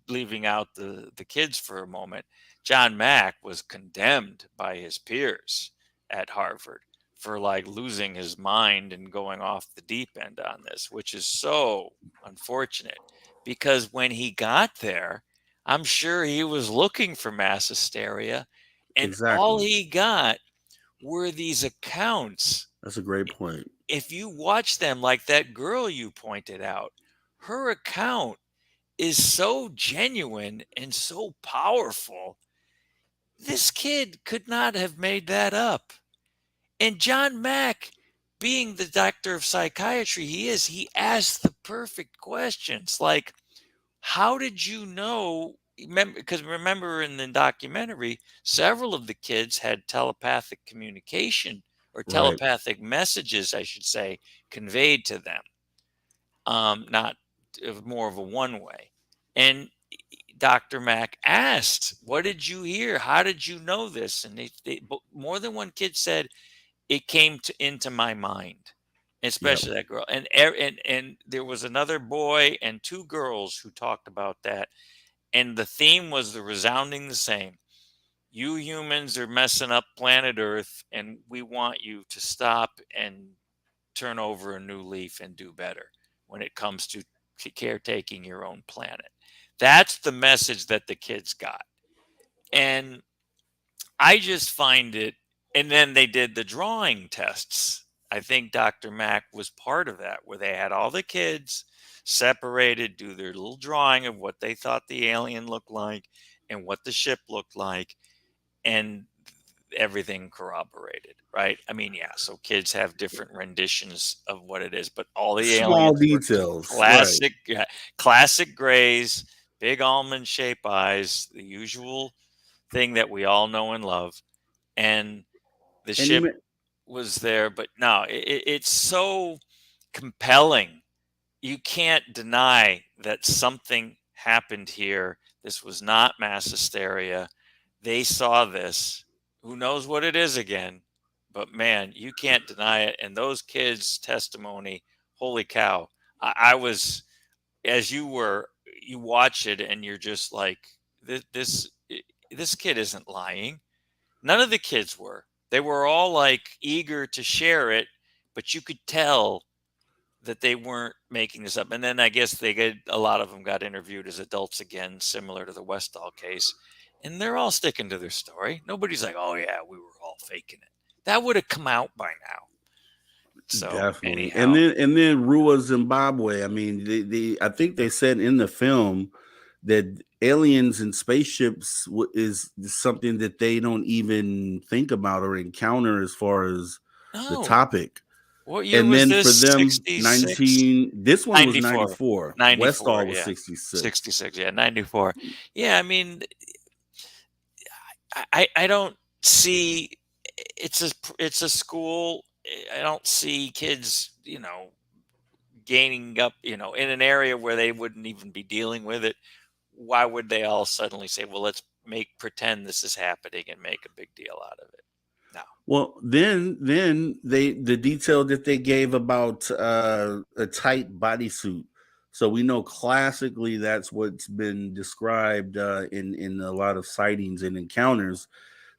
leaving out the kids for a moment, John Mack was condemned by his peers at Harvard for like losing his mind and going off the deep end on this, which is so unfortunate because when he got there, I'm sure he was looking for mass hysteria, and all Exactly. he got were these accounts. That's a great point. If you watch them, like that girl you pointed out, her account is so genuine and so powerful. This kid could not have made that up. And John Mack, being the doctor of psychiatry he is, he asked the perfect questions like, how did you know? Because remember in the documentary, several of the kids had telepathic communication or Right. telepathic messages, I should say, conveyed to them. Not more of a one way. And Dr. Mack asked, "What did you hear? How did you know this?" And more than one kid said, "It came into my mind." Yep. Especially that girl, and there was another boy and two girls who talked about that, and the theme was the resounding the same. You humans are messing up planet Earth, and we want you to stop and turn over a new leaf and do better when it comes to caretaking your own planet. That's the message that the kids got. And I just find it, and then they did the drawing tests. I think Dr. Mack was part of that, where they had all the kids separated, do their little drawing of what they thought the alien looked like and what the ship looked like, and everything corroborated, right? I mean, yeah, so kids have different renditions of what it is, but all the Small aliens were details. Right. classic, yeah, classic grays, big almond shaped eyes, the usual thing that we all know and love. And the And you ship was there, but no, it's so compelling. You can't deny that something happened here. This was not mass hysteria. They saw this. Who knows what it is again? But man, you can't deny it. And those kids' testimony, holy cow. I was, as you were, you watch it and you're just like, this kid isn't lying. None of the kids were. They were all like eager to share it, but you could tell that they weren't making this up. And then I guess a lot of them got interviewed as adults again, similar to the Westall case, and they're all sticking to their story. Nobody's like, "Oh yeah, we were all faking it." That would have come out by now. So definitely. anyhow, And then Rua Zimbabwe. I mean, I think they said in the film that aliens and spaceships is something that they don't even think about or encounter as far as the no. topic. What year And was then for this? them, 66? 19, this one was 94. 94. 94, Westall was yeah. 66. 66, yeah, 94. Yeah, I mean, I don't see, it's a school. I don't see kids, gaining up, in an area where they wouldn't even be dealing with it. Why would they all suddenly say, well, let's pretend this is happening and make a big deal out of it? No. Well, then the detail that they gave about a tight bodysuit. So we know classically that's what's been described in a lot of sightings and encounters.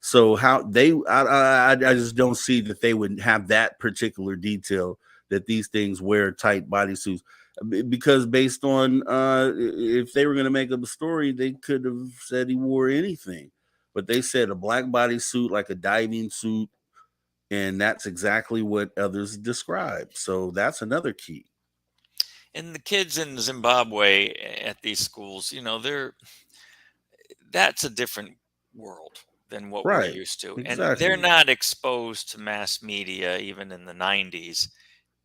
So how I just don't see that they would have that particular detail that these things wear tight bodysuits. Because based on if they were going to make up a story, they could have said he wore anything, but they said a black bodysuit like a diving suit, and that's exactly what others describe. So that's another key. And the kids in Zimbabwe at these schools, that's a different world than what we're Right. used to. And they're Exactly. not exposed to mass media even in the 90s.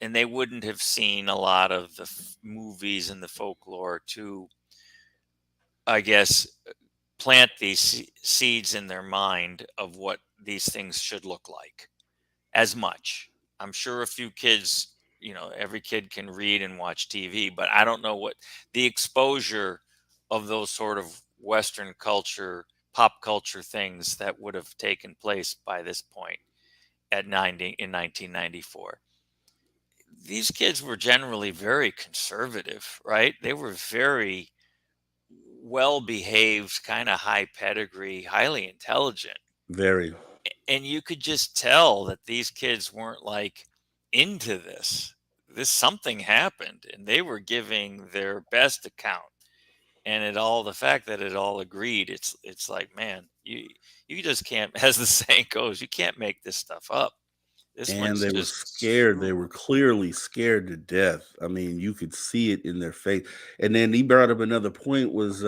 And they wouldn't have seen a lot of the movies and the folklore to, I guess, plant these seeds in their mind of what these things should look like as much. I'm sure a few kids, every kid can read and watch TV, but I don't know what the exposure of those sort of Western culture, pop culture things that would have taken place by this point at 90 in 1994. These kids were generally very conservative, right? They were very well behaved, kind of high pedigree, highly intelligent. Very. And you could just tell that these kids weren't like into this. This something happened and they were giving their best account. And the fact that it all agreed, it's like, man, you just can't, as the saying goes, you can't make this stuff up. This And one's they were just scared. They true. were clearly scared to death. I mean, you could see it in their face. And then he brought up another point was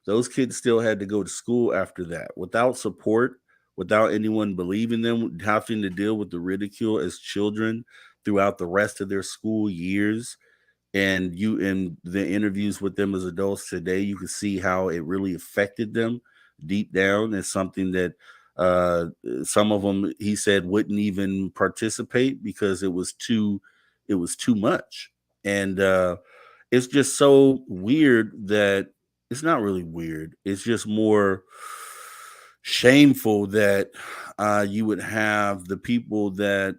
those kids still had to go to school after that without support, without anyone believing them, having to deal with the ridicule as children throughout the rest of their school years. And you in the interviews with them as adults today, you can see how it really affected them deep down. It's something that uh some of them, he said, wouldn't even participate because it was too much. And it's just so weird that it's not really weird, it's just more shameful that you would have the people that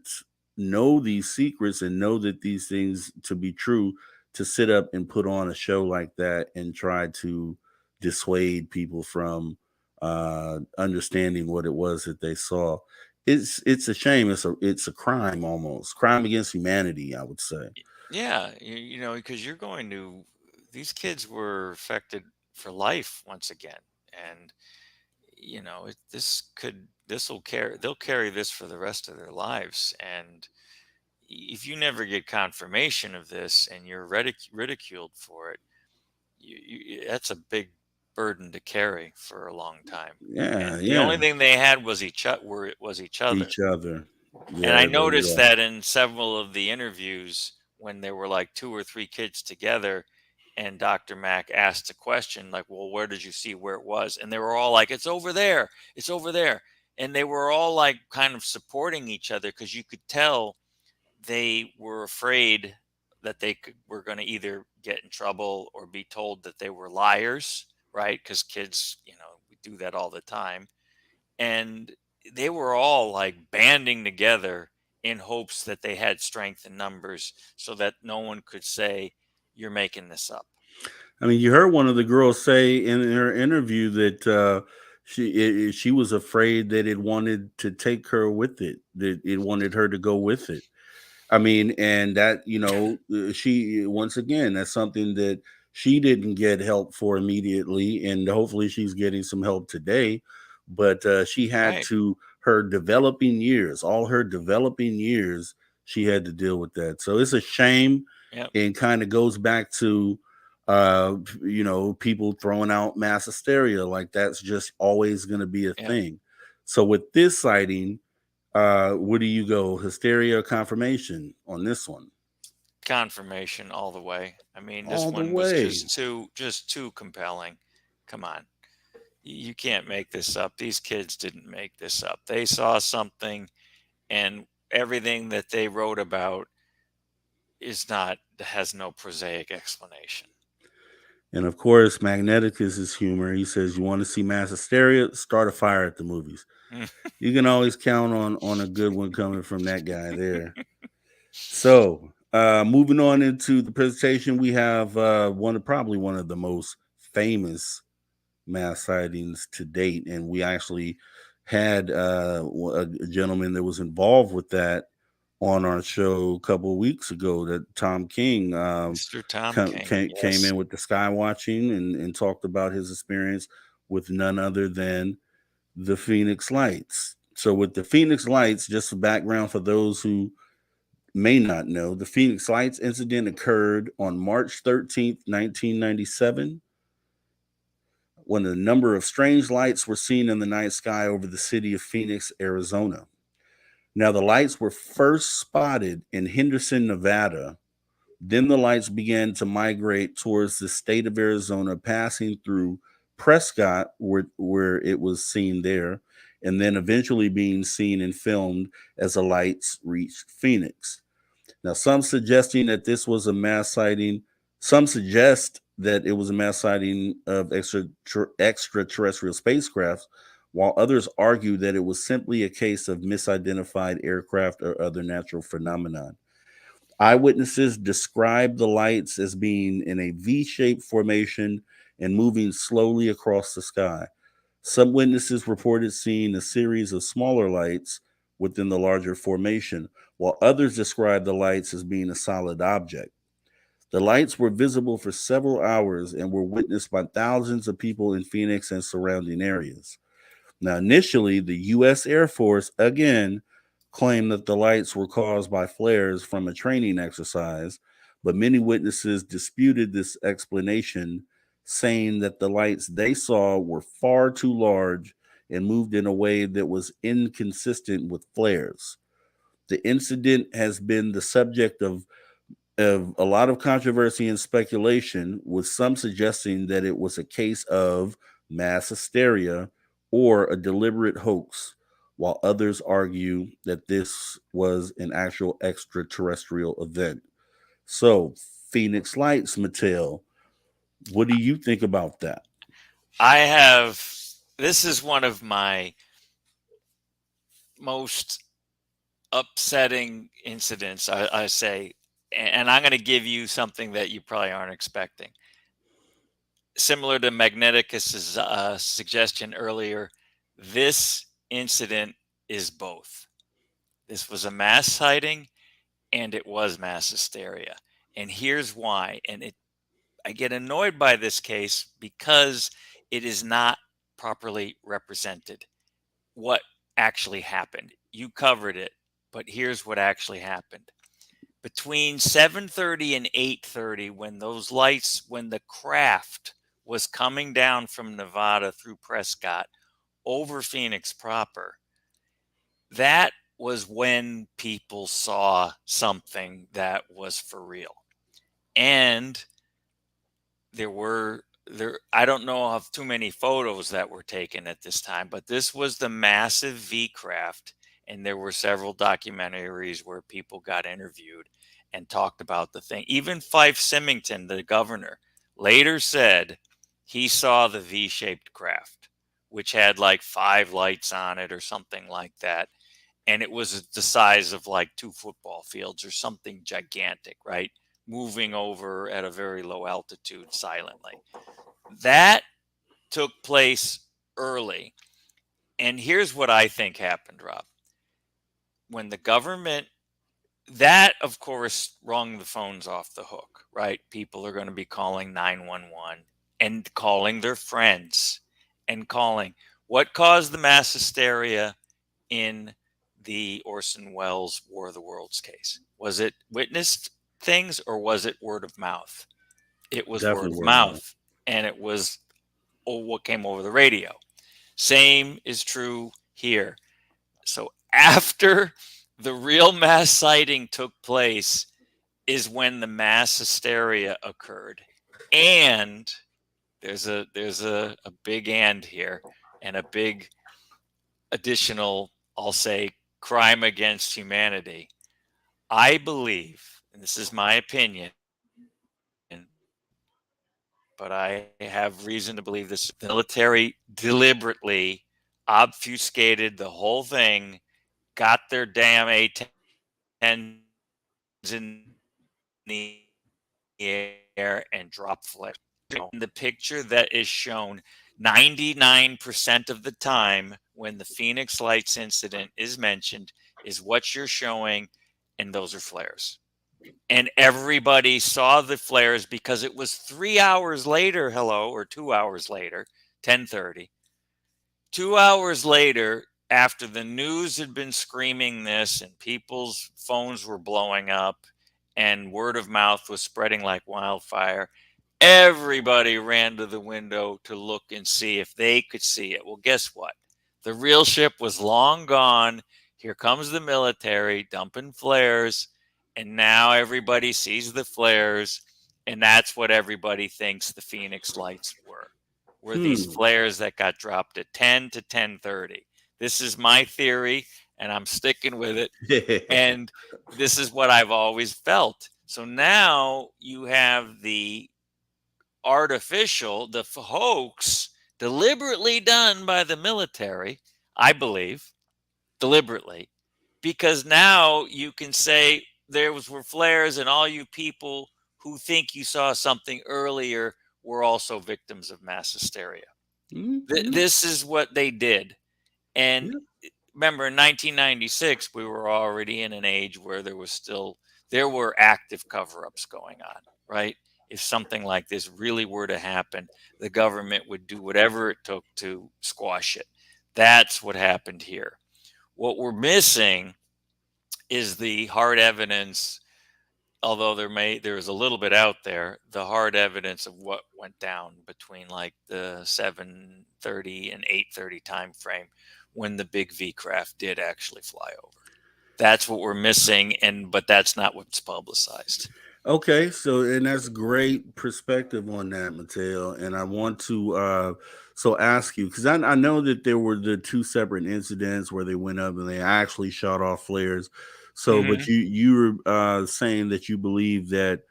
know these secrets and know that these things to be true to sit up and put on a show like that and try to dissuade people from understanding what it was that they saw. It's a shame. It's a crime, almost crime against humanity, I would say. Yeah, because these kids were affected for life once again. And, they'll carry this for the rest of their lives. And if you never get confirmation of this and you're ridiculed for it, that's a big burden to carry for a long time. Yeah, And the yeah. only thing they had was each other. Each other. And I Yeah, they noticed were. that in several of the interviews when there were like two or three kids together and Dr. Mack asked a question like, "Well, where did you see where it was?" And they were all like, "It's over there. It's over there." And they were all like kind of supporting each other because you could tell they were afraid that were going to either get in trouble or be told that they were liars, right? Because kids, we do that all the time. And they were all like banding together in hopes that they had strength in numbers so that no one could say, "You're making this up." I mean, you heard one of the girls say in her interview that she was afraid that it wanted to take her with it, that it wanted her to go with it. I mean, and that, she, once again, that's something that she didn't get help for immediately, and hopefully she's getting some help today. But she had Right. to, her developing years, all her developing years, she had to deal with that. So it's a shame, Yep. and kind of goes back to, people throwing out mass hysteria like that's just always going to be a Yep. thing. So with this sighting, where do you go? Hysteria or confirmation on this one? Confirmation all the way. I mean, this All the one was way. just too compelling. Come on. You can't make this up. These kids didn't make this up. They saw something, and everything that they wrote about has no prosaic explanation. And of course, Magneticus' humor. He says, "You want to see mass hysteria? Start a fire at the movies." You can always count on a good one coming from that guy there. So, moving on into the presentation, we have probably one of the most famous mass sightings to date, and we actually had a gentleman that was involved with that on our show a couple of weeks ago. That Tom King Mr. Tom King. came Yes. in with the sky watching and talked about his experience with none other than the Phoenix Lights. So, with the Phoenix Lights, just a background for those who may not know, the Phoenix Lights incident occurred on March 13th, 1997, when a number of strange lights were seen in the night sky over the city of Phoenix, Arizona. Now, the lights were first spotted in Henderson, Nevada. Then the lights began to migrate towards the state of Arizona, passing through Prescott, where it was seen there, and then eventually being seen and filmed as the lights reached Phoenix. Now, some suggesting that this was a mass sighting, some suggest that it was a mass sighting of extraterrestrial spacecraft, while others argue that it was simply a case of misidentified aircraft or other natural phenomenon. Eyewitnesses described the lights as being in a V shaped formation and moving slowly across the sky. Some witnesses reported seeing a series of smaller lights within the larger formation, while others described the lights as being a solid object. The lights were visible for several hours and were witnessed by thousands of people in Phoenix and surrounding areas. Now, initially, the U.S. Air Force again claimed that the lights were caused by flares from a training exercise, but many witnesses disputed this explanation, saying that the lights they saw were far too large and moved in a way that was inconsistent with flares. The incident has been the subject of a lot of controversy and speculation, with some suggesting that it was a case of mass hysteria or a deliberate hoax, while others argue that this was an actual extraterrestrial event. So, Phoenix Lights, Mattel, what do you think about that? I have, this is one of my most upsetting incidents, I say, and I'm going to give you something that you probably aren't expecting. Similar to Magneticus's suggestion earlier, this incident is both. This was a mass sighting and it was mass hysteria. And here's why. I get annoyed by this case because it is not properly represented. What actually happened? You covered it, but here's what actually happened. Between 7:30 and 8:30, when the craft was coming down from Nevada through Prescott over Phoenix proper, that was when people saw something that was for real. And I don't know of too many photos that were taken at this time, but this was the massive V craft, and there were several documentaries where people got interviewed and talked about the thing. Even Fife Symington, the governor, later said he saw the V-shaped craft, which had like 5 lights on it or something like that, and it was the size of like 2 football fields or something gigantic, right? Moving over at a very low altitude silently. That took place early. And here's what I think happened, Rob. When the government, that of course rung the phones off the hook, right? People are going to be calling 911 and calling their friends and calling. What caused the mass hysteria in the Orson Welles War of the Worlds case? Was it witnessed things or was it word of mouth? It was word Definitely of word of mouth. mouth, and it was what came over the radio. Same is true here. So after the real mass sighting took place is when the mass hysteria occurred. And there's a big and here, and a big additional, I'll say, crime against humanity. I believe, and this is my opinion, but I have reason to believe this, the military deliberately obfuscated the whole thing, got their damn A-10s in the air and dropped flares. In the picture that is shown 99% of the time when the Phoenix Lights incident is mentioned is what you're showing, and those are flares. And everybody saw the flares because it was 3 hours later, or 2 hours later, 10:30. 2 hours later, after the news had been screaming this and people's phones were blowing up and word of mouth was spreading like wildfire, everybody ran to the window to look and see if they could see it. Well, guess what? The real ship was long gone. Here comes the military dumping flares, and now everybody sees the flares, and that's what everybody thinks the Phoenix Lights were were these Hmm. flares that got dropped at 10 to 10:30. This is my theory, and I'm sticking with it. And this is what I've always felt. So now you have the artificial, the hoax deliberately done by the military, I believe, deliberately, because now you can say were flares, and all you people who think you saw something earlier were also victims of mass hysteria. Mhm. This is what they did. And Yeah. remember, in 1996, we were already in an age where there were active cover-ups going on, right? If something like this really were to happen, the government would do whatever it took to squash it. That's what happened here. What we're missing is the hard evidence, although there's a little bit out there, the hard evidence of what went down between like the 7:30 and 8:30 time frame when the big V craft did actually fly over. That's what we're missing, but that's not what's publicized. Okay, so and that's great perspective on that, Mateo. And I want to so ask you because I know that there were the two separate incidents where they went up and they actually shot off flares. So, but Hmm. you were saying that you believe that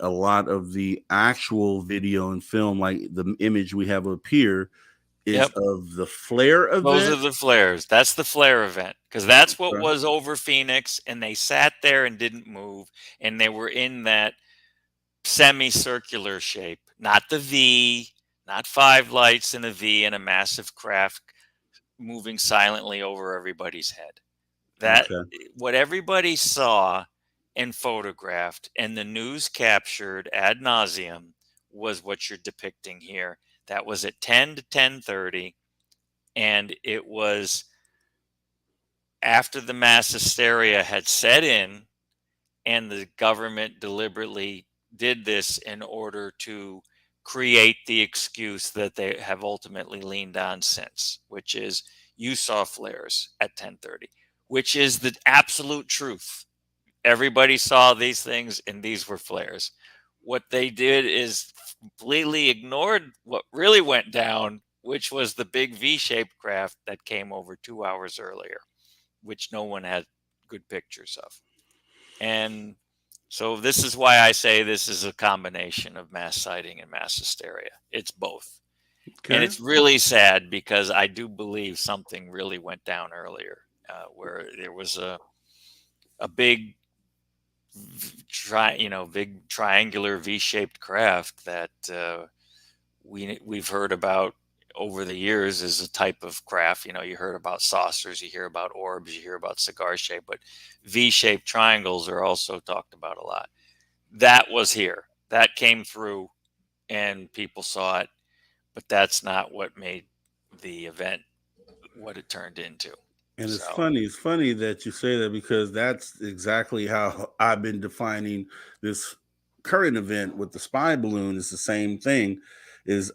a lot of the actual video and film, like the image we have up here, is Yep. of the flare Those are event. the flares. That's the flare event because that's what Okay. was over Phoenix, and they sat there and didn't move, and they were in that semicircular shape, not the V, not five lights in a V and a massive craft moving silently over everybody's head. That Okay. what everybody saw and photographed and the news captured ad nauseum was what you're depicting here. That was at 10 to 10:30, and it was after the mass hysteria had set in, and the government deliberately did this in order to create the excuse that they have ultimately leaned on since, which is you saw flares at 10:30, which is the absolute truth. Everybody saw these things, and these were flares. What they did is completely ignored what really went down, which was the big V-shaped craft that came over 2 hours earlier, which no one had good pictures of. And so this is why I say this is a combination of mass sighting and mass hysteria. It's both. And Okay. it's really sad because I do believe something really went down earlier, where there was a big big triangular V-shaped craft that we've heard about over the years as a type of craft. You heard about saucers, you hear about orbs, you hear about cigar shape, but V-shaped triangles are also talked about a lot. That was here. That came through and people saw it, but that's not what made the event what it turned into. And it's So, funny. It's funny that you say that because that's exactly how I've been defining this current event with the spy balloon. It's the same thing. Is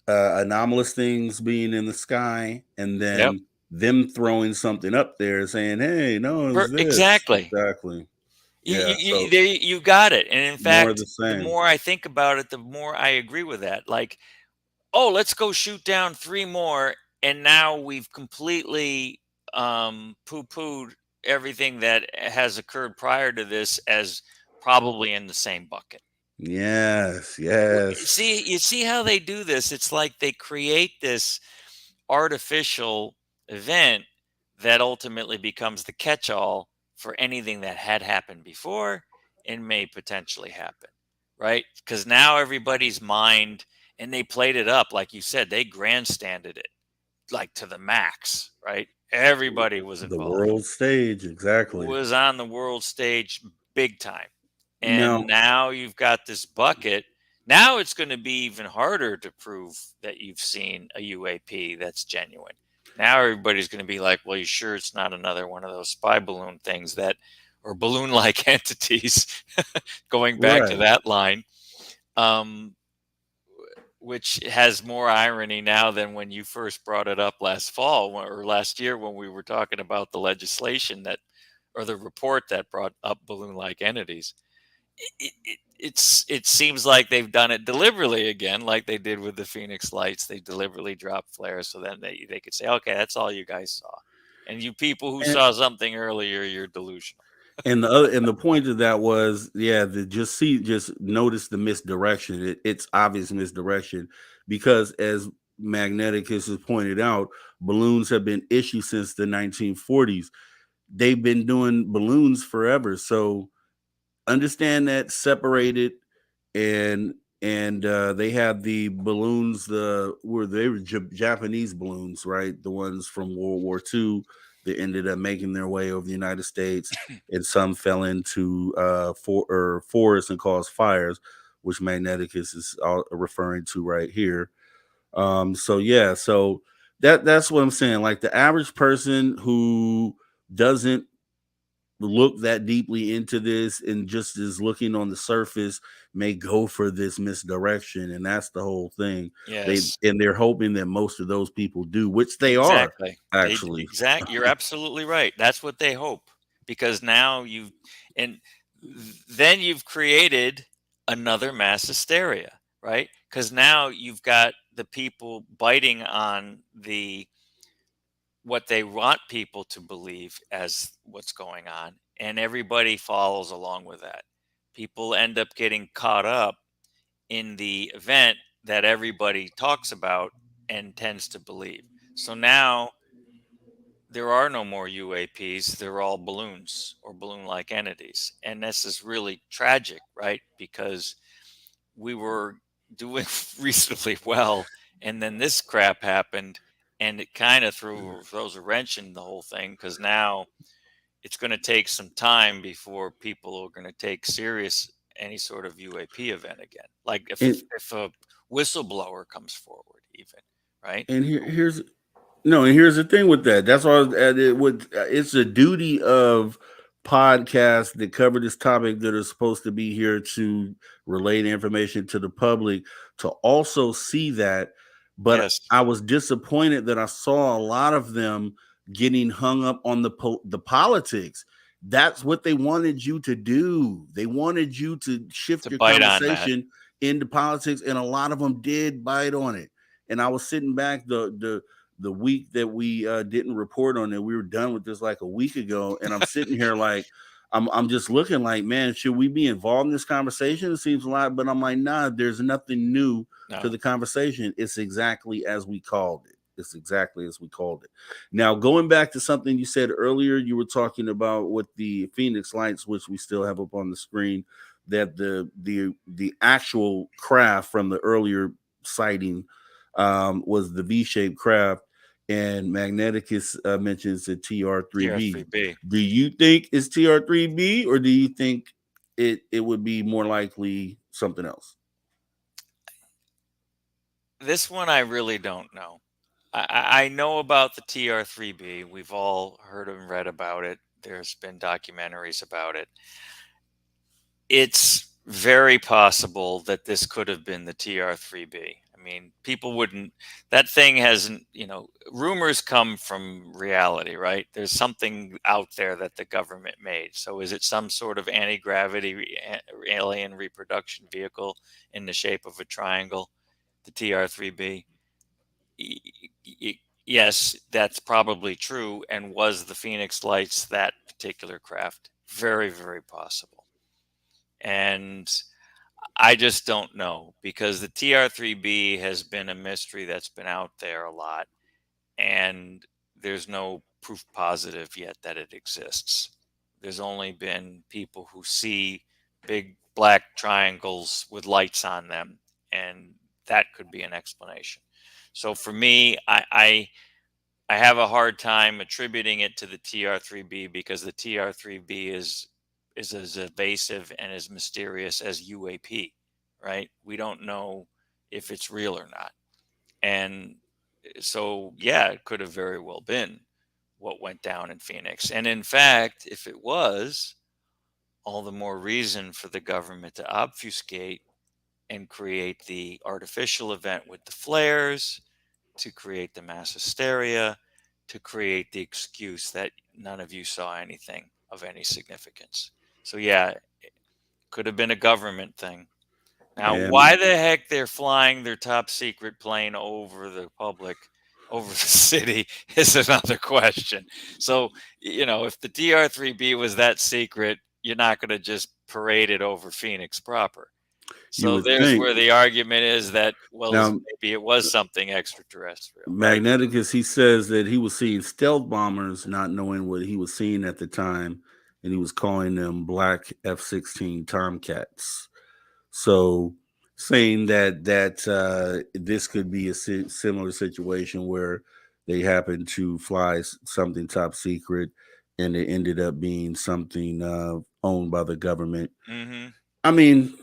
anomalous things being in the sky, and yep. then them throwing something up there saying, "Hey, no, it's this." Exactly. Exactly. You, Yeah. you, you, So there, you got it. And in more of fact, the the same. more I think about it, the more I agree with that. Like, oh, let's go shoot down three more. And now we've completely poo pooed everything that has occurred prior to this as probably in the same bucket. Yes. Yes. You see how they do this? It's like they create this artificial event that ultimately becomes the catch all for anything that had happened before and may potentially happen, right? Because now everybody's mind, and they played it up, like you said, they grandstanded it like to the max, right? Everybody was The involved, world stage. Exactly. was on the world stage big time. Now, And now you've got this bucket. Now it's going to be even harder to prove that you've seen a UAP that's genuine. Now everybody's going to be like, well, you sure it's not another one of those spy balloon things that, or balloon like entities, going back to right. that line, um, which has more irony now than when you first brought it up last fall or last year when we were talking about the legislation that, or the report that brought up balloon like entities. it seems like they've done it deliberately again, like they did with the Phoenix Lights. They deliberately dropped flares so then they could say, okay, that's all you guys saw, and you people who And saw something earlier, you're delusional. and the point of that was, yeah, the just notice the misdirection. It's obvious misdirection because, as Magneticus has pointed out, balloons have been issued since the 1940s. They've been doing balloons forever. So understand that separated, and they have the balloons, they were Japanese balloons, right? The ones from World War II that ended up making their way over the United States, and some fell into forests and caused fires, which Magneticus is referring to right here. So yeah, so that's what I'm saying. Like the average person who doesn't look that deeply into this and just is looking on the surface may go for this misdirection, and that's the whole thing. Yes, They're hoping that most of those people do, which they are exactly. actually. You're absolutely right. That's what they hope, because now and then you've created another mass hysteria, right? Because now you've got the people biting on what they want people to believe as what's going on, and everybody follows along with that. People end up getting caught up in the event that everybody talks about and tends to believe. So now there are no more UAPs, they're all balloons or balloon like entities. And this is really tragic, right? Because we were doing reasonably well, and then this crap happened, and it kind of throws a wrench in the whole thing, because now it's going to take some time before people are going to take serious any sort of UAP event again. Like and if a whistleblower comes forward, even, right? and here's No, and here's the thing with that. That's why it's a duty of podcasts that cover this topic that are supposed to be here to relay the information to the public to also see that. But Yes, I was disappointed that I saw a lot of them getting hung up on the politics. That's what they wanted you to do. They wanted you to shift to your bite on that. conversation into politics, and a lot of them did bite on it. And I was sitting back the week that we didn't report on it. We were done with this like a week ago, and I'm sitting here like I'm just looking like, man, should we be involved in this conversation? It seems a lot, but I'm like, nah, there's nothing new to No, the conversation. It's exactly as we called it. It's exactly as we called it. Now, going back to something you said earlier, you were talking about with the Phoenix Lights, which we still have up on the screen, that the actual craft from the earlier sighting was the V-shaped craft, and Magneticus mentions the TR3B. TR3B. Do you think it's TR3B, or do you think it would be more likely something else? This one I really don't know. I know about the TR3B. We've all heard and read about it. There's been documentaries about it. It's very possible that this could have been the TR3B. I mean, people wouldn't, that thing hasn't, rumors come from reality, right? There's something out there that the government made. So is it some sort of anti gravity alien reproduction vehicle in the shape of a triangle, the TR3B? Yes, that's probably true. And was the Phoenix Lights that particular craft? Very, very possible. And I just don't know, because the TR3B has been a mystery that's been out there a lot, and there's no proof positive yet that it exists. There's only been people who see big black triangles with lights on them, and that could be an explanation. So for me, I have a hard time attributing it to the TR3B, because the TR3B is as evasive and as mysterious as UAP, right? We don't know if it's real or not. And so, yeah, it could have very well been what went down in Phoenix. And in fact, if it was, all the more reason for the government to obfuscate and create the artificial event with the flares, to create the mass hysteria, to create the excuse that none of you saw anything of any significance. So, yeah, Could have been a government thing. Now, And why the heck they're flying their top secret plane over the public, over the city, is another question. So, if the DR-3B was that secret, you're not going to just parade it over Phoenix proper. you So would there's think where the argument is that, well, now maybe it was something extraterrestrial, right? Magneticus, he says that he was seeing stealth bombers, not knowing what he was seeing at the time, and he was calling them black F-16 Tomcats. So, saying that this could be a similar situation where they happened to fly something top secret, and it ended up being something owned by the government. Hmm. I mean,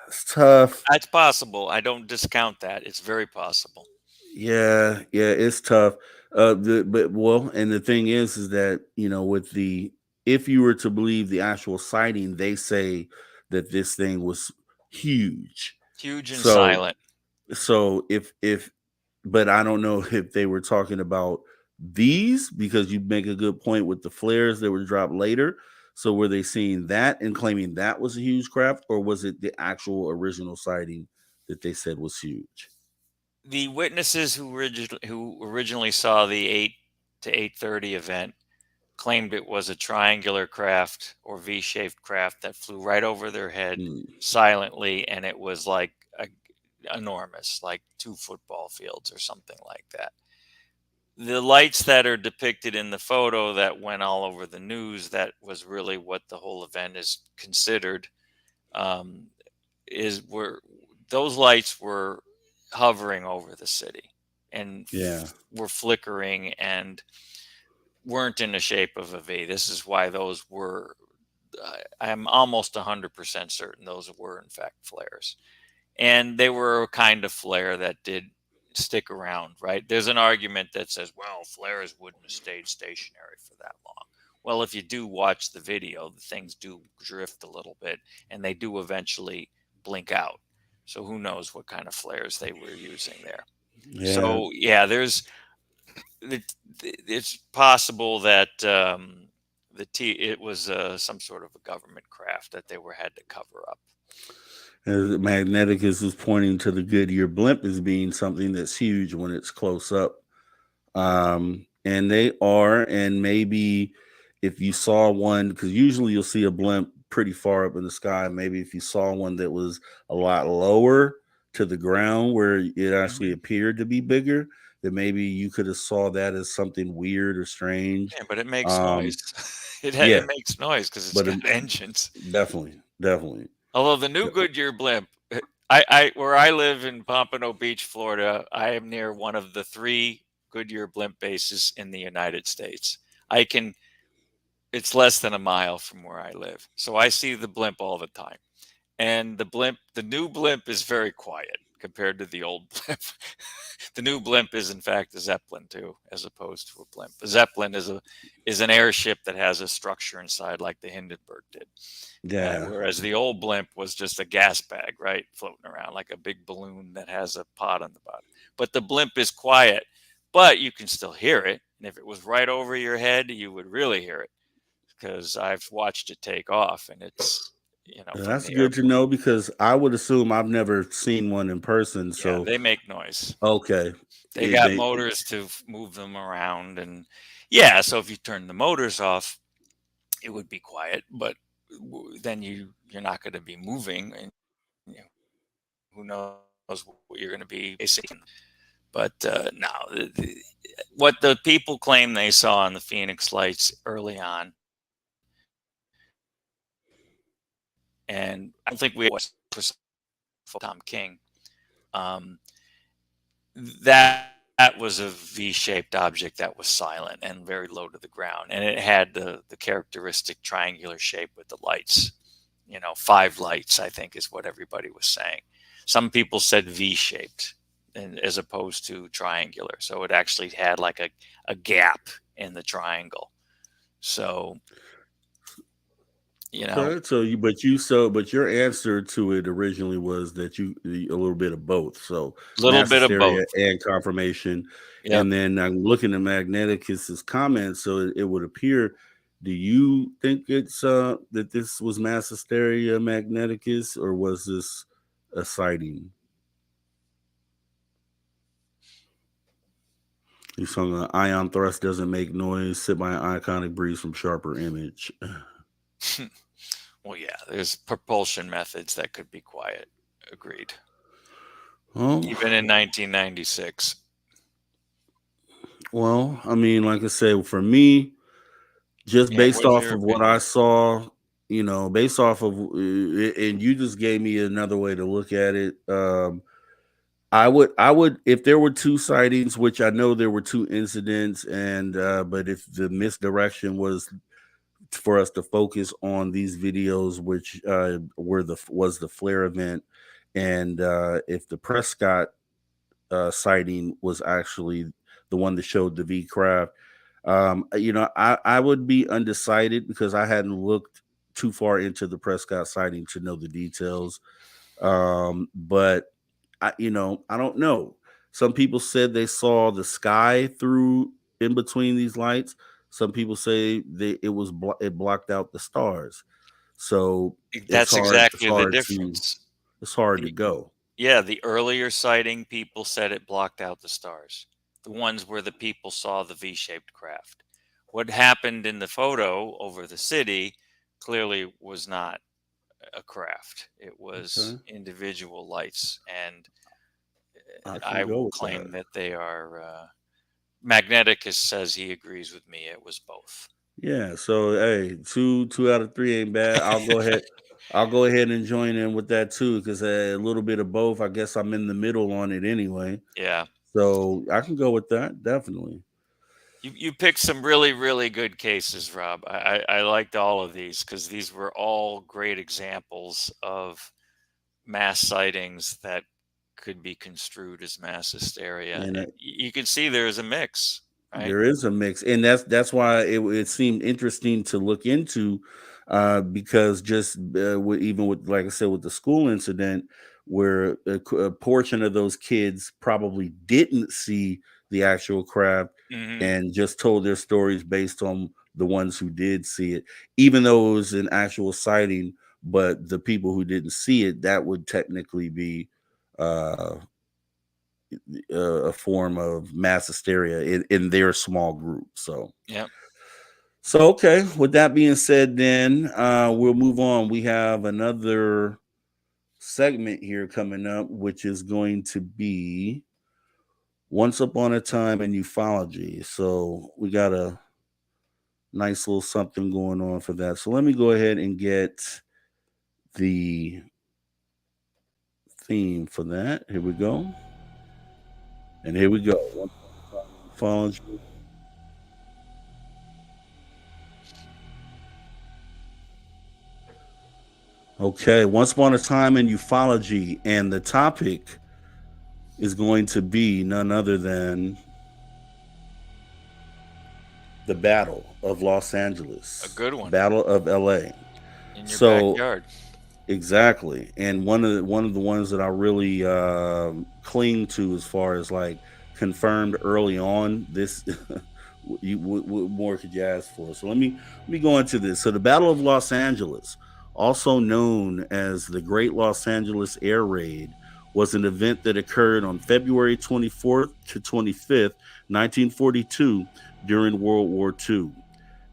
it's tough. That's possible. I don't discount that. It's very possible. Yeah, it's tough. But well, and the thing is that with the if you were to believe the actual sighting, they say that this thing was huge. Huge and So silent. if but I don't know if they were talking about these because you make a good point with the flares that were dropped later. So were they seeing that and claiming that was a huge craft, or was it the actual original sighting that they said was huge? The witnesses who originally saw the 8 to 8:30 event claimed it was a triangular craft or V-shaped craft that flew right over their head Hmm. silently, and it was like enormous, like 2 football fields or something like that. The lights that are depicted in the photo that went all over the news, that was really what the whole event is considered. Um, is were Those lights were hovering over the city and Yeah. were flickering and weren't in the shape of a V. This is why those were. I'm almost 100% certain those were in fact flares, and they were a kind of flare that did stick around. Right? There's an argument that says, well, flares wouldn't have stayed stationary for that long. Well, if you do watch the video, the things do drift a little bit, and they do eventually blink out. So who knows what kind of flares they were using there. Yeah. So yeah, it's possible that it was some sort of a government craft that they were had to cover up. As Magneticus is pointing to the Goodyear blimp as being something that's huge when it's close up. And they are, and maybe if you saw one, because usually you'll see a blimp pretty far up in the sky. Maybe if you saw one that was a lot lower to the ground where it actually Hmm. appeared to be bigger, then maybe you could have saw that as something weird or strange. Yeah, but it makes noise. Um, It yeah, makes noise because it's but got engines. definitely. Although the new Goodyear blimp, I where I live in Pompano Beach, Florida, I am near one of the 3 Goodyear blimp bases in the United States. I can. It's less than a mile from where I live, so I see the blimp all the time. And the new blimp is very quiet compared to the old blimp. The new blimp is in fact a Zeppelin too, as opposed to a blimp. A Zeppelin is an airship that has a structure inside, like the Hindenburg did. Yeah. Whereas the old blimp was just a gas bag, right, floating around like a big balloon that has a pod on the bottom. But the blimp is quiet, but you can still hear it. And if it was right over your head, you would really hear it, because I've watched it take off, and it's from That's the good to airport. know because I would assume I've never seen one in person. Yeah, So they make noise. okay, They got they motors to move them around, and yeah. So if you turn the motors off, it would be quiet, but then you're not going to be moving, and who knows what you're going to be basing. But no, what the people claim they saw in the Phoenix lights early on, and I don't think we for Tom King. Um, that was a V-shaped object that was silent and very low to the ground, and it had the characteristic triangular shape with the lights. 5 lights, I think, is what everybody was saying. Some people said V-shaped, and as opposed to triangular, so it actually had like a gap in the triangle. So okay. So but your answer to it originally was that a little bit of both. So a little mass bit of both. hysteria and confirmation, Yep. and then I'm looking at Magneticus's comments. So it would appear Do you think it's that this was mass hysteria magneticus, or was this a sighting? He's sung ion thrust doesn't make noise. Sit by an iconic breeze from sharper image. Well, yeah, there's propulsion methods that could be quiet. Agreed. Well, Even in 1996. well, I mean, like I said, for me, just Yeah, based what is off your of what I opinion? saw, based off of, and you just gave me another way to look at it. I would, if there were two sightings, which I know there were two incidents, and but if the misdirection was for us to focus on these videos, which was the flare event, and if the Prescott sighting was actually the one that showed the V craft. I would be undecided because I hadn't looked too far into the Prescott sighting to know the details. But I don't know. Some people said they saw the sky through in between these lights. Some people say it blocked out the stars. So it's That's hard. It's exactly the hard to difference. it's hard to The, go. yeah, the earlier sighting, people said it blocked out the stars. The ones where the people saw the V-shaped craft. What happened in the photo over the city clearly was not a craft. It was Okay, individual lights, and I can I go will with that. claim that they are. Magneticus says he agrees with me. It was both. Yeah. So hey, two out of three ain't bad. I'll go ahead. I'll go ahead and join in with that too, because a little bit of both. I guess I'm in the middle on it anyway. Yeah, So I can go with that definitely. you picked some really good cases, Rob. I liked all of these because these were all great examples of mass sightings that could be construed as mass hysteria. And You can see there is a mix, right? there is a mix, and that's why it seemed interesting to look into, because just even with, like I said, with the school incident, where a portion of those kids probably didn't see the actual craft Hmm. and just told their stories based on the ones who did see it, even though it was an actual sighting. But the people who didn't see it, that would technically be uh, a form of mass hysteria in their small group. Yep. So okay. With that being said, then we'll move on. We have another segment here coming up, which is going to be Once Upon a Time in Ufology. So we got a nice little something going on for that. So let me go ahead and get the theme for that. Here we go. And here we go. Once Upon a Time in Ufology. Okay, Once Upon a Time in Ufology, and the topic is going to be none other than the Battle of Los A Angeles, good one Battle of LA. in your So backyard. exactly, and one of the ones that I really cling to as far as like confirmed early on. This, what more could you ask for? So let me go into this. So the Battle of Los Angeles, also known as the Great Los Angeles Air Raid, was an event that occurred on February 24th to 25th, 1942, during World War II.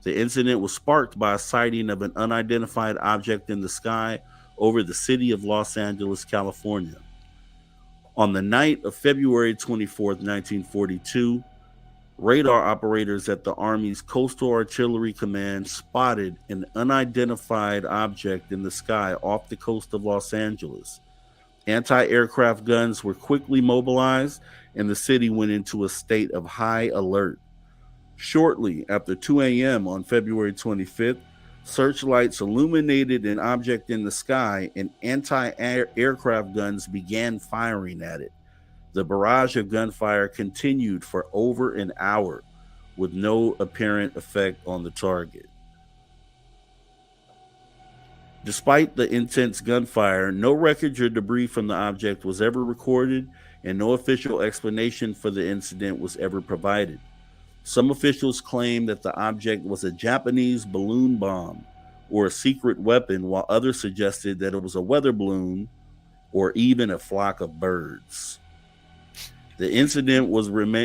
The incident was sparked by a sighting of an unidentified object in the sky over the city of Los Angeles, California. On the night of February 24th, 1942, radar operators at the Army's Coastal Artillery Command spotted an unidentified object in the sky off the coast of Los Angeles. Anti aircraft guns were quickly mobilized, and the city went into a state of high alert. Shortly after 2 a.m. on February 25th, searchlights illuminated an object in the sky, and anti aircraft guns began firing at it. The barrage of gunfire continued for over an hour with no apparent effect on the target. Despite the intense gunfire, no wreckage or debris from the object was ever recorded, and no official explanation for the incident was ever provided. Some officials claim that the object was a Japanese balloon bomb or a secret weapon, while others suggested that it was a weather balloon or even a flock of birds. The incident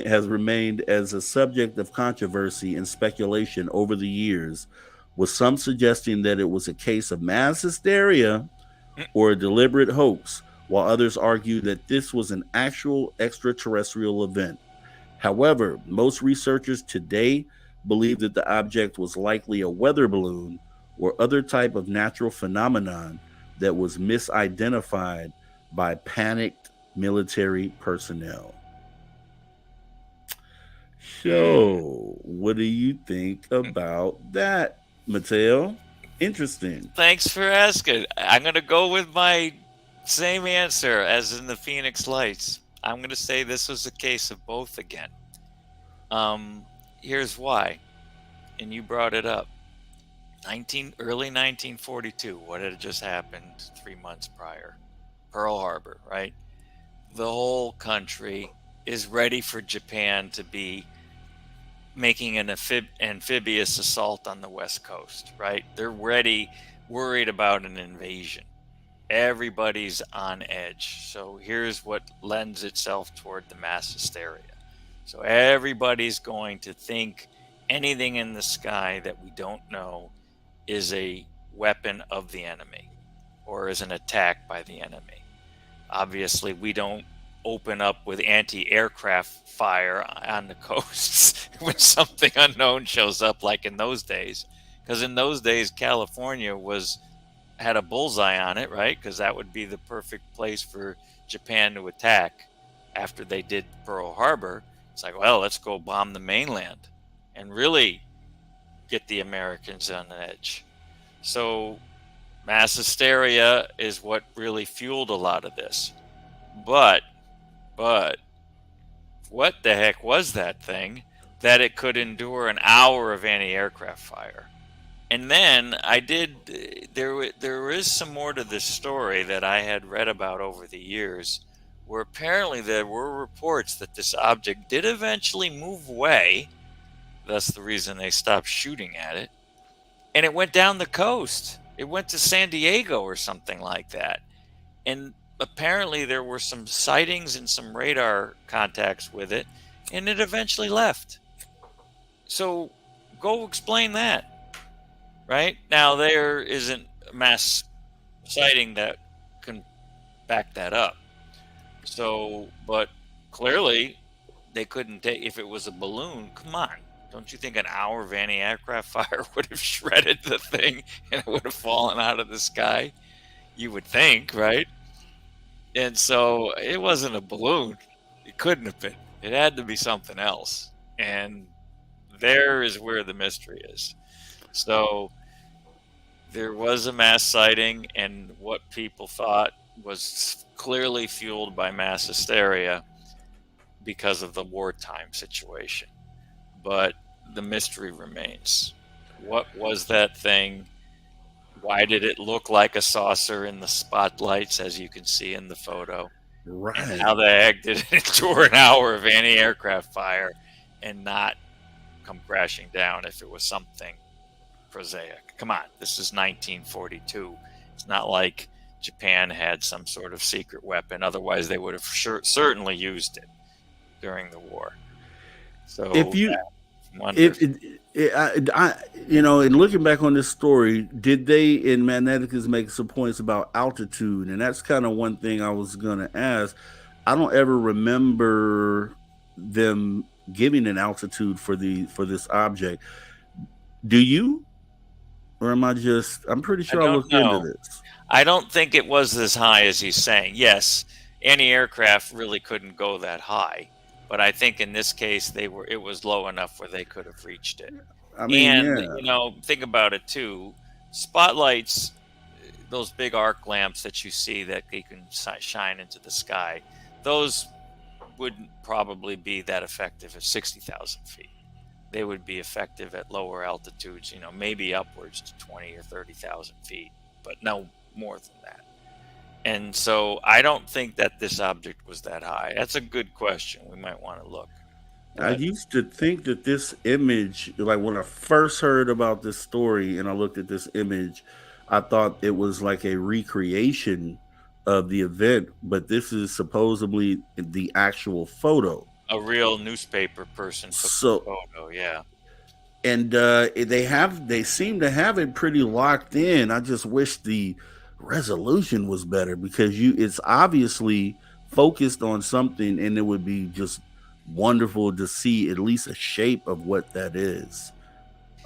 has remained as a subject of controversy and speculation over the years, with some suggesting that it was a case of mass hysteria or a deliberate hoax, while others argue that this was an actual extraterrestrial event. However, most researchers today believe that the object was likely a weather balloon or other type of natural phenomenon that was misidentified by panicked military personnel. So, what do you think about that, Mateo? Interesting. Thanks for asking. I'm going to go with my same answer as in the Phoenix Lights. I'm going to say this was a case of both again. Here's why, and you brought it up. Early 1942. What had just happened 3 months prior? Pearl Harbor, right? The whole country is ready for Japan to be making an amphibious assault on the West Coast, right? They're ready, worried about an invasion. Everybody's on edge. So here's what lends itself toward the mass hysteria. So everybody's going to think anything in the sky that we don't know is a weapon of the enemy or is an attack by the enemy. Obviously, we don't open up with anti-aircraft fire on the coasts when something unknown shows up like in those days, because in those days California had a bullseye on it, right? Because that would be the perfect place for Japan to attack after they did Pearl Harbor. It's like, well, let's go bomb the mainland and really get the Americans on edge. So mass hysteria is what really fueled a lot of this. But what the heck was that thing that it could endure an hour of anti-aircraft fire? And then there is some more to this story that I had read about over the years, where apparently there were reports that this object did eventually move away. That's the reason they stopped shooting at it. And it went down the coast. It went to San Diego or something like that. And apparently there were some sightings and some radar contacts with it, and it eventually left. So go explain that. Right? Now, there isn't a mass sighting that can back that up. So, but clearly they couldn't take, if it was a balloon, come on. Don't you think an hour of anti-aircraft fire would have shredded the thing and it would have fallen out of the sky? You would think, right? And so it wasn't a balloon. It couldn't have been. It had to be something else. And there is where the mystery is. So there was a mass sighting, and what people thought was clearly fueled by mass hysteria because of the wartime situation. But the mystery remains. What was that thing? Why did it look like a saucer in the spotlights, as you can see in the photo? Right. And how the heck did it endure an hour of anti-aircraft fire and not come crashing down if it was something prosaic? Come on, this is 1942. It's not like Japan had some sort of secret weapon. Otherwise, they would have certainly used it during the war. So if you, in looking back on this story, did they in Magneticus make some points about altitude? And that's kind of one thing I was going to ask. I don't ever remember them giving an altitude for this object. Do you? Or am I just, I'm pretty sure I looked into this. I don't think it was as high as he's saying. Yes, anti-aircraft really couldn't go that high. But I think in this case, it was low enough where they could have reached it. I mean, think about it too. Spotlights, those big arc lamps that you see that you can shine into the sky, those wouldn't probably be that effective at 60,000 feet. They would be effective at lower altitudes, maybe upwards to 20 or 30,000 feet, but no more than that. And so I don't think that this object was that high. That's a good question. We might want to look. Go I ahead. used to think that this image, like when I first heard about this story and I looked at this image, I thought it was like a recreation of the event, but this is supposedly the actual photo. A real newspaper person took the So, photo. Yeah. and they seem to have it pretty locked in. I just wish the resolution was better because it's obviously focused on something, and it would be just wonderful to see at least a shape of what that is.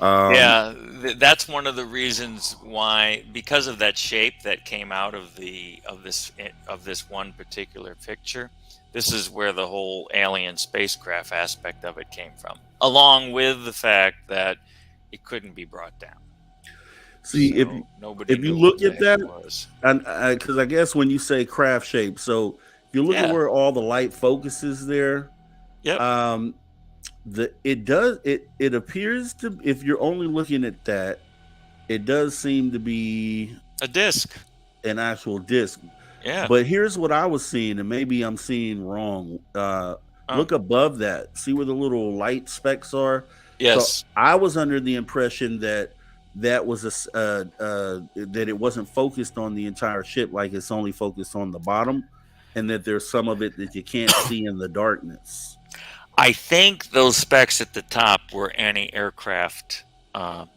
um Yeah, that's one of the reasons why, because of that shape that came out of this one particular picture. This is where the whole alien spacecraft aspect of it came from, along with the fact that it couldn't be brought down, See, so nobody if you knew what look the at heck that, it was. and because I guess when you say craft shape, so if you look at Yeah. where all the light focuses there, Yep. um it appears to, if you're only looking at that, it does seem to be A disc. an actual disc. Yeah. But here's what I was seeing, and maybe I'm seeing wrong. Oh. Look above that. See where the little light specks are. So Yes. I was under the impression that that was that it wasn't focused on the entire ship, like it's only focused on the bottom, and that there's some of it that you can't see in the darkness. I think those specs at the top were anti-aircraft um,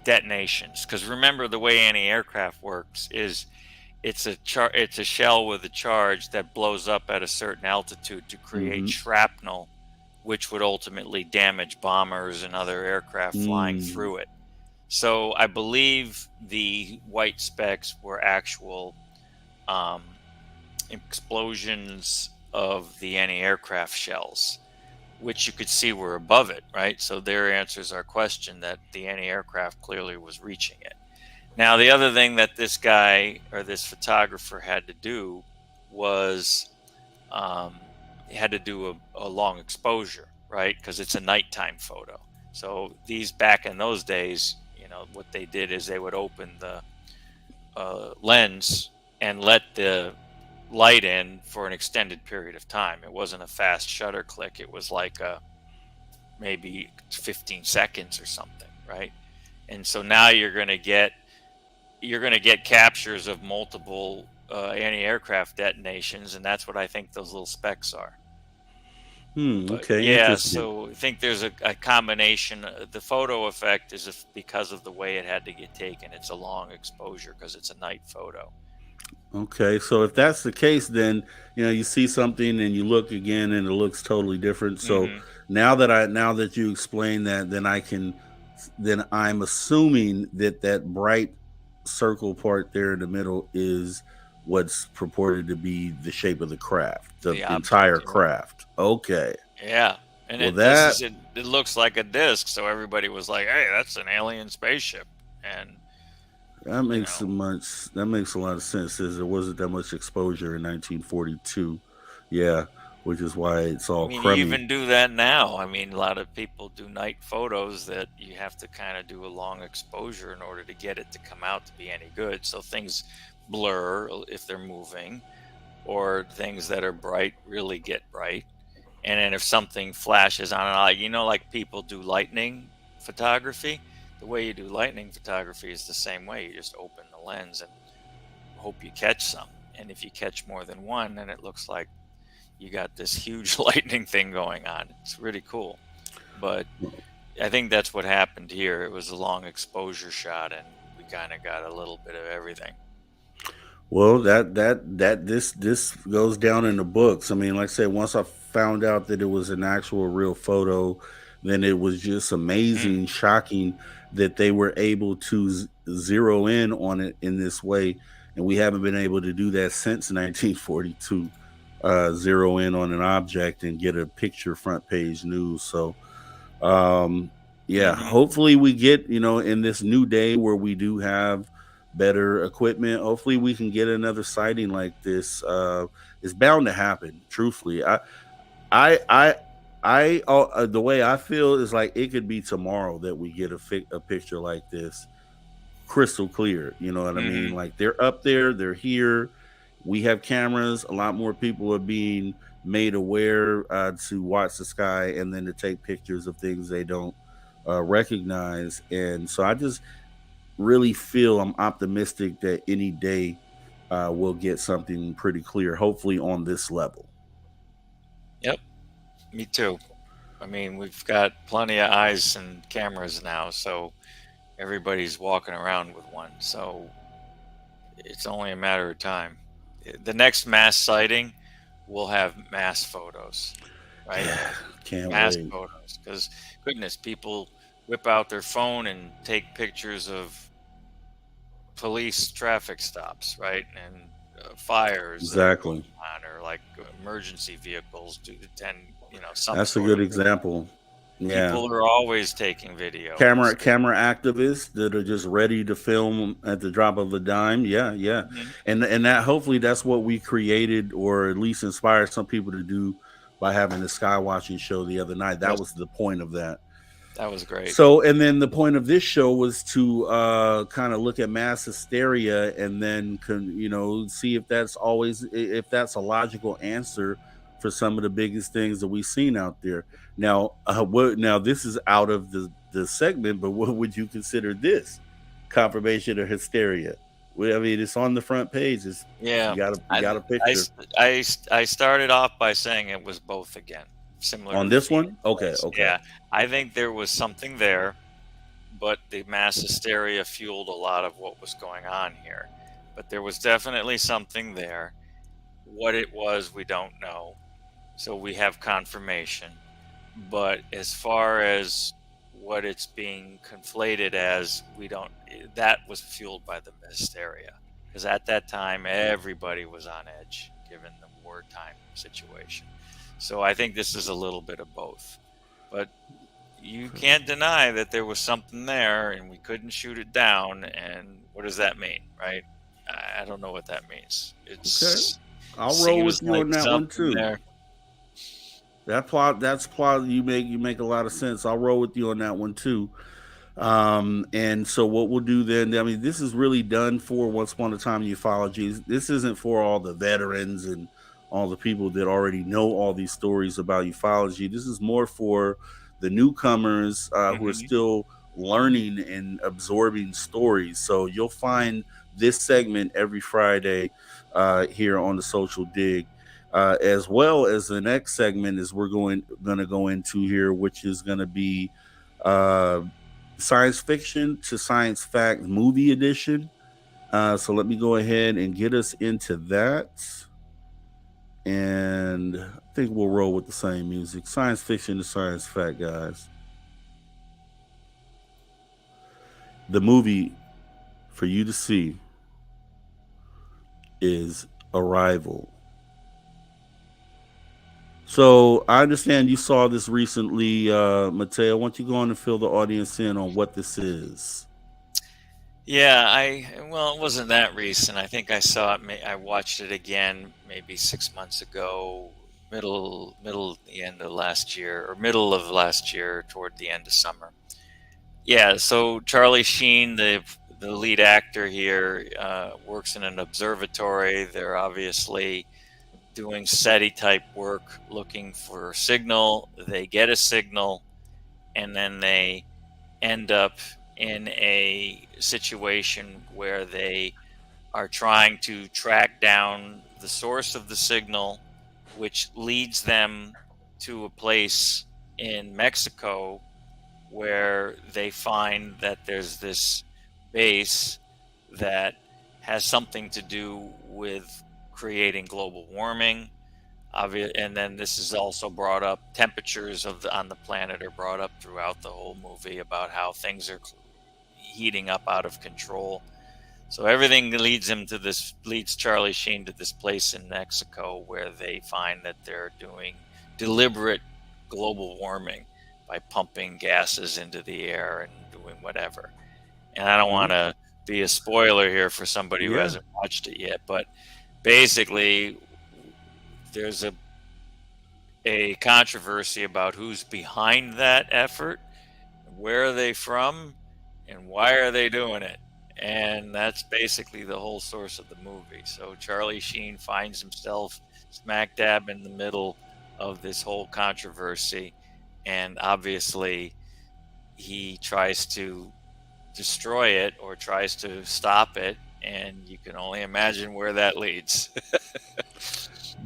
detonations. Because remember, the way anti-aircraft works is it's a shell with a charge that blows up at a certain altitude to create Mm-hmm. shrapnel, which would ultimately damage bombers and other aircraft flying Mm. through it. So I believe the white specks were actual um, explosions of the anti-aircraft shells, which you could see were above it, right? So there answers our question that the anti-aircraft clearly was reaching it. Now, the other thing that this guy or this photographer had to do was um, he had to do a long exposure, right? Because it's a nighttime photo. So these, back in those days, what they did is they would open the lens and let the light in for an extended period of time. It wasn't a fast shutter click. It was like maybe 15 seconds or something, right? And so now you're going to get captures of multiple anti-aircraft detonations, and that's what I think those little specks are. But Okay, yeah, interesting. so I think there's a combination. The photo effect is because of the way it had to get taken. It's a long exposure because it's a night photo. Okay, so if that's the case, then you see something and you look again and it looks totally different. So Hmm. now that you explain that, then I'm assuming that that bright circle part there in the middle is what's purported to be the shape of the craft, the The entire object, yeah. craft. Okay, Yeah, and well this that is it. It looks like a disc, so everybody was like, "Hey, that's an alien spaceship," and that you makes so know, much that makes a lot of sense. As there wasn't that much exposure in 1942, yeah, which is why it's I all mean, you crummy. even do that now. I mean, a lot of people do night photos that you have to kind of do a long exposure in order to get it to come out to be any good. So things blur if they're moving, or things that are bright really get bright. And then if something flashes on and like people do lightning photography, the way you do lightning photography is the same way. You just open the lens and hope you catch some. And if you catch more than one, then it looks like you got this huge lightning thing going on. It's really cool. But I think that's what happened here. It was a long exposure shot, and we kind of got a little bit of everything. Well, this goes down in the books. I mean, like I said, once I found out that it was an actual real photo, then it was just Mm. amazing, shocking that they were able to zero in on it in this way, and we haven't been able to do that since 1942. Zero in on an object and get a picture front page news. So um yeah, Hmm. hopefully we get, in this new day where we do have better equipment, hopefully we can get another sighting like this. It's bound to happen, truthfully. I The way I feel is like it could be tomorrow that we get a picture like this, crystal clear. You know what I mean? Hmm. Like they're up there, they're here. We have cameras. A lot more people are being made aware to watch the sky and then to take pictures of things they don't recognize. And so I just really feel I'm optimistic that any day we'll get something pretty clear, hopefully on this level. Yep, me too. I mean, we've got plenty of eyes and cameras now, so everybody's walking around with one. So it's only a matter of time. The next mass sighting will have mass photos, right? Yeah, can't Mass wait. photos, because goodness, people whip out their phone and take pictures of police traffic stops, right? And fires that are going Exactly. on, or like emergency vehicles to attend, some That's a sort good of. example. Yeah. People are always taking video. Camera activists that are just ready to film at the drop of a dime. Yeah, yeah. Mhm. And that hopefully that's what we created or at least inspired some people to do by having the sky watching show the other night. That Yes, was the point of that. that was great. So, and then the point of this show was to kind of look at mass hysteria and then, see if that's if that's a logical answer for some of the biggest things that we've seen out there. Now, now this is out of the segment, but what would you consider this confirmation of hysteria? Well, I mean, it's on the front page. It's, Yeah, you I, got a I, picture s- I s- I started off by saying it was both again, similar to on the this Phoenix one. Okay, Lights. okay, Yeah, I think there was something there, but the mass hysteria fueled a lot of what was going on here. But there was definitely something there. What it was, we don't know. So we have confirmation. But as far as what it's being conflated as, we don't, that was fueled by the hysteria. Because at that time, everybody was on edge given the wartime situation. So I think this is a little bit of both. But you can't deny that there was something there and we couldn't shoot it down. And what does that mean, right? I don't know what that means. It okay. I'll roll seems with you like on that one something too. there. That's plot you make a lot of sense. I'll roll with you on that one too. And so what we'll do then, I mean, this is really done for Once Upon a Time in Ufology. This isn't for all the veterans and all the people that already know all these stories about ufology. This is more for the newcomers who are Hmm. still learning and absorbing stories. So you'll find this segment every Friday here on the Social Dig. As well as the next segment is we're going to go into here, which is going to be uh, science fiction to science fact movie edition. So let me go ahead and get us into that. And I think we'll roll with the same music. Science fiction to science fact, guys. The movie for you to see is Arrival. So I understand you saw this recently, Mateo. Why don't you go on and fill the audience in on what this is? Yeah, well, it wasn't that recent. I think I saw it. I watched it again maybe 6 months ago, the end of last year, or middle of last year, toward the end of summer. Yeah, so Charlie Sheen, the lead actor here, works in an observatory. They're obviously doing SETI type work, looking for a signal. They get a signal, and then they end up in a situation where they are trying to track down the source of the signal, which leads them to a place in Mexico where they find that there's this base that has something to do with creating global warming. And then this is also brought up. Temperatures on the planet are brought up throughout the whole movie about how things are heating up out of control. So everything leads Charlie Sheen to this place in Mexico where they find that they're doing deliberate global warming by pumping gases into the air and doing whatever. And I don't want Mhm. to be a spoiler here for somebody who Yeah. hasn't watched it yet, but basically there's a controversy about who's behind that effort, where are they from, and why are they doing it. And that's basically the whole source of the movie. So Charlie Sheen finds himself smack dab in the middle of this whole controversy. And obviously, he tries to destroy it or tries to stop it. And you can only imagine where that leads.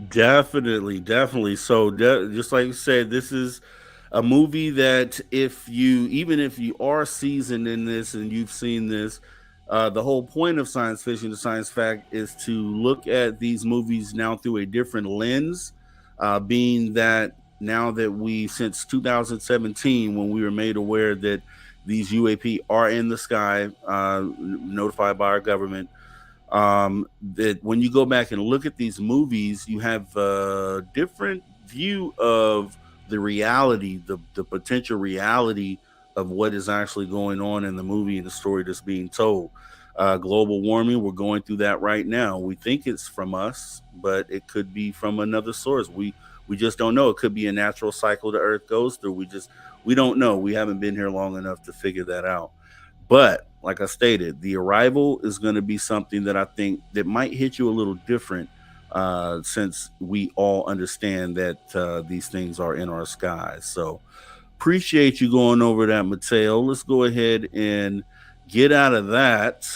Definitely, definitely. So, just like you said, this is a movie that if you, even if you are seasoned in this and you've seen this, the whole point of science fiction, the science fact, is to look at these movies now through a different lens. Being that now that we, since 2017, when we were made aware that these UAP are in the sky, notified by our government, that when you go back and look at these movies, you have a different view of the reality, the potential reality of what is actually going on in the movie and the story that's being told. Global warming, we're going through that right now. We think it's from us, but it could be from another source. We just don't know. It could be a natural cycle the Earth goes through. We don't know. We haven't been here long enough to figure that out. But like I stated, the arrival is going to be something that I think that might hit you a little different, since we all understand that these things are in our skies. So appreciate you going over that, Mateo. Let's go ahead and get out of that.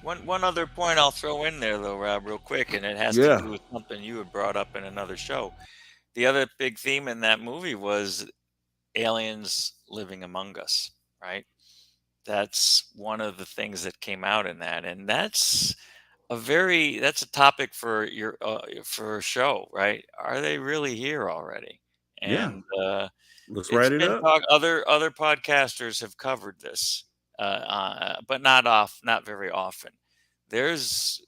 One other point I'll throw in there though, Rob, real quick, and it has to Yeah, do with something you had brought up in another show. The other big theme in that movie was aliens living among us, right? That's one of the things that came out in that, and that's a topic for your for a show, right? Are they really here already? yeah. And Let's it's write it been up. talk. Other podcasters have covered this, but not very often. There's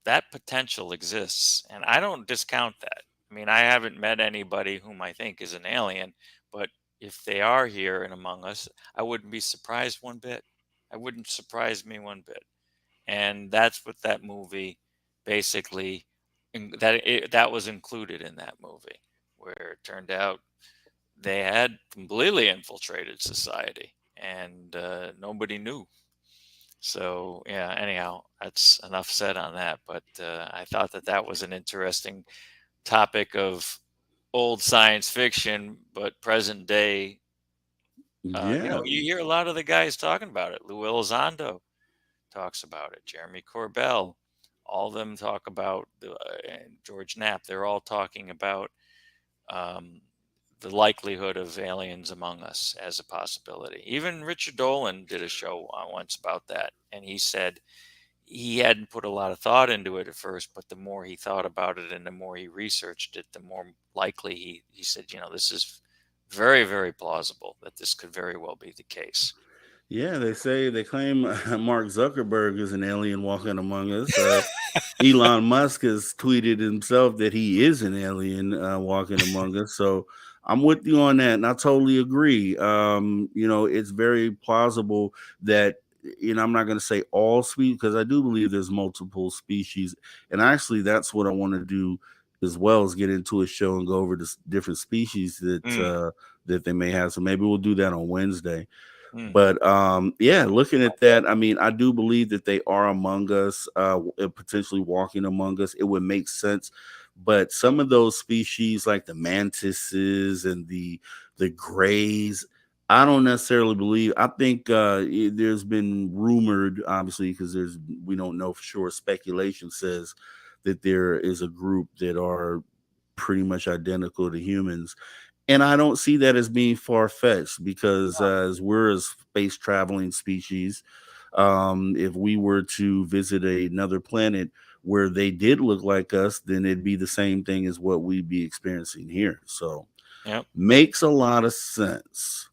that potential exists, and I don't discount that. I mean, I haven't met anybody whom I think is an alien, but if they are here and among us, I wouldn't be surprised one bit. I wouldn't surprise me one bit. And that's what that movie basically that was included in that movie, where it turned out they had completely infiltrated society, and nobody knew. So yeah, anyhow, that's enough said on that. But I thought that that was an interesting topic of old science fiction, but present day. Yeah, You hear a lot of the guys talking about it. Lou Elizondo talks about it. Jeremy Corbell, all of them talk about and George Knapp. They're all talking about um, the likelihood of aliens among us as a possibility. Even Richard Dolan did a show once about that, and he said he hadn't put a lot of thought into it at first, but the more he thought about it and the more he researched it, the more likely he said, this is very, very plausible that this could very well be the case. yeah. They claim Mark Zuckerberg is an alien walking among us. Elon Musk has tweeted himself that he is an alien walking among us. So I'm with you on that, and I totally agree. It's very plausible that, I'm not going to say all species, because I do believe there's multiple species, and actually that's what I want to do as well, as get into a show and go over the different species Mm, that they may have. So maybe we'll do that on Wednesday. mm, But yeah, looking at that, I mean, I do believe that they are among us, potentially walking among us. It would make sense. But some of those species, like the mantises and the grays, I don't necessarily believe. I think there's been rumored, obviously, because we don't know for sure. Speculation says that there is a group that are pretty much identical to humans, and I don't see that as being far fetched, because as we're a space traveling species, if we were to visit another planet where they did look like us, then it'd be the same thing as what we'd be experiencing here. So yep. makes a lot of sense.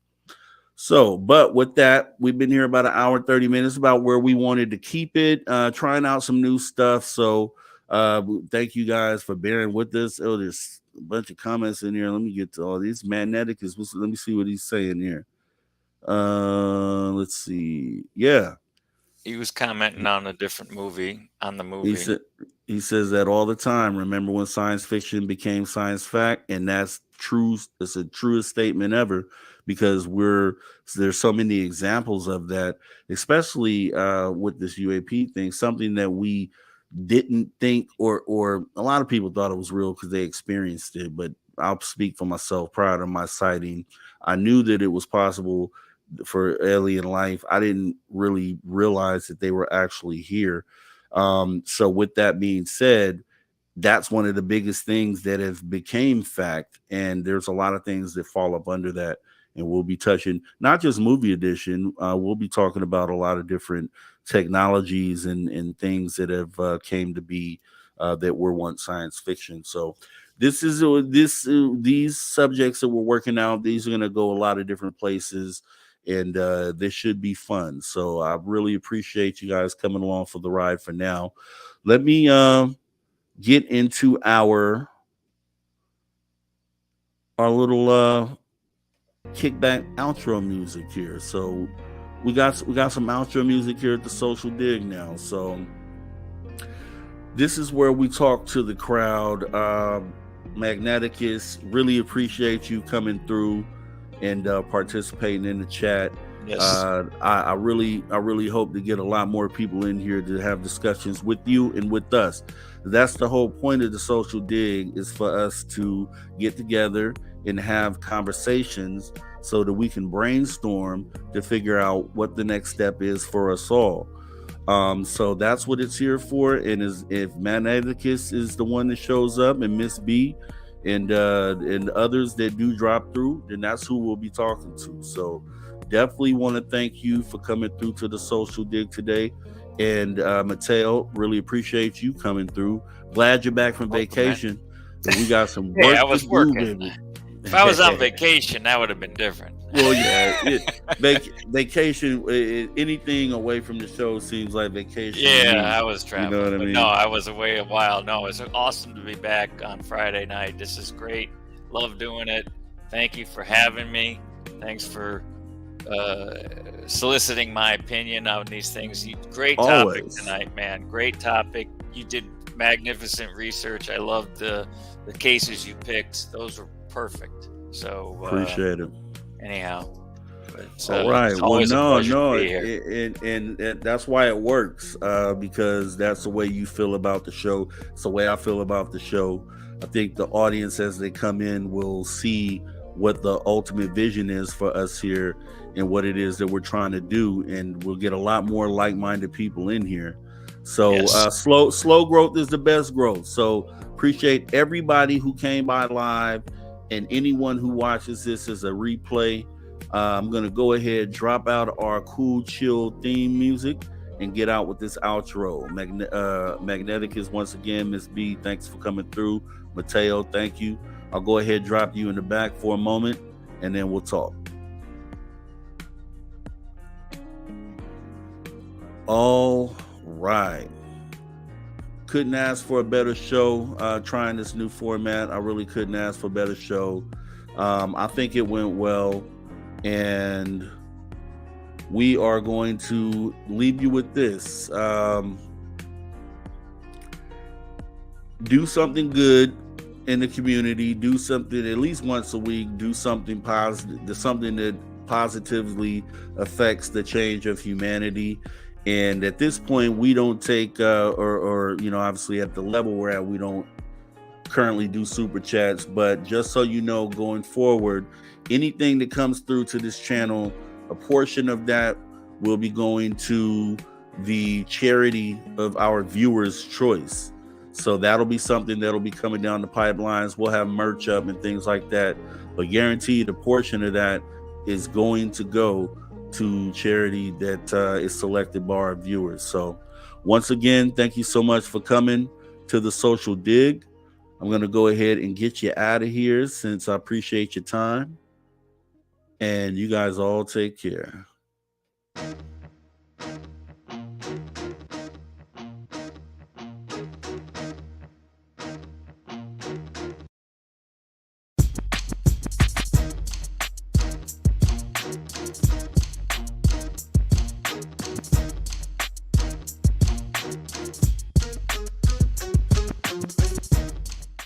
So, but with that, we've been here about an hour, 30 minutes, about where we wanted to keep it, trying out some new stuff. So, thank you guys for bearing with us. Oh, there's a bunch of comments in here. Let me get to all these. Magnetic is, let me see what he's saying here. Let's see. Yeah. He was commenting on a different movie, on the He movie. said he says that all the time. Remember when science fiction became science fact, and that's true. It's the truest statement ever, because there's so many examples of that, especially with this UAP thing. Something that we didn't think, or a lot of people thought it was real because they experienced it. But I'll speak for myself. Prior to my sighting, I knew that it was possible for alien life. I didn't really realize that they were actually here. So with that being said, that's one of the biggest things that have became fact, and there's a lot of things that fall up under that, and we'll be touching not just movie edition. We'll be talking about a lot of different technologies and things that have came to be, that were once science fiction. So these subjects that we're working out, these are going to go a lot of different places, and this should be fun. So I really appreciate you guys coming along for the ride. For now, let me get into our little kickback outro music here. So we got some outro music here at the Social Dig now. So this is where we talk to the crowd. Magneticus, really appreciate you coming through and participating in the chat. Yes. I really hope to get a lot more people in here to have discussions with you and with us. That's the whole point of the Social Dig, is for us to get together and have conversations so that we can brainstorm to figure out what the next step is for us all. So that's what it's here for. And if Magneticus is the one that shows up, and Miss B and others that do drop through, then that's who we'll be talking to. So definitely want to thank you for coming through to the Social Dig today. And Mateo, really appreciate you coming through. Glad you're back from vacation. We got some work I was to working. do, baby. If I was on vacation, that would have been different. Well, yeah, vacation, anything away from the show seems like vacation. Yeah, I was traveling. You know what I mean? No, I was away a while. No, it's awesome to be back on Friday night. This is great. Love doing it. Thank you for having me. Thanks for soliciting my opinion on these things. Great topic tonight, man. Great topic. You did magnificent research. I loved the cases you picked. Those were perfect. So appreciate it. Anyhow, all right. Well, no, and that's why it works, because that's the way you feel about the show. It's the way I feel about the show. I think the audience, as they come in, will see what the ultimate vision is for us here and what it is that we're trying to do, and we'll get a lot more like-minded people in here. So yes. Slow growth is the best growth. So appreciate everybody who came by live, and anyone who watches this as a replay. I'm going to go ahead, drop out our cool, chill theme music, and get out with this outro. Magneticus, once again, Miss B, thanks for coming through. Mateo, thank you. I'll go ahead, drop you in the back for a moment, and then we'll talk. All right. Couldn't ask for a better show. Trying this new format, I really couldn't ask for a better show. I think it went well, and we are going to leave you with this. Do something good in the community. Do something at least once a week. Do something positive, something that positively affects the change of humanity. And at this point, we don't take, or obviously at the level we're at, we don't currently do super chats. But just so you know, going forward, anything that comes through to this channel, a portion of that will be going to the charity of our viewers' choice. So that'll be something that'll be coming down the pipelines. We'll have merch up and things like that. But guaranteed, a portion of that is going to go to charity that is selected by our viewers. So once again, thank you so much for coming to the Social Dig. I'm going to go ahead and get you out of here, since I appreciate your time. And you guys all take care.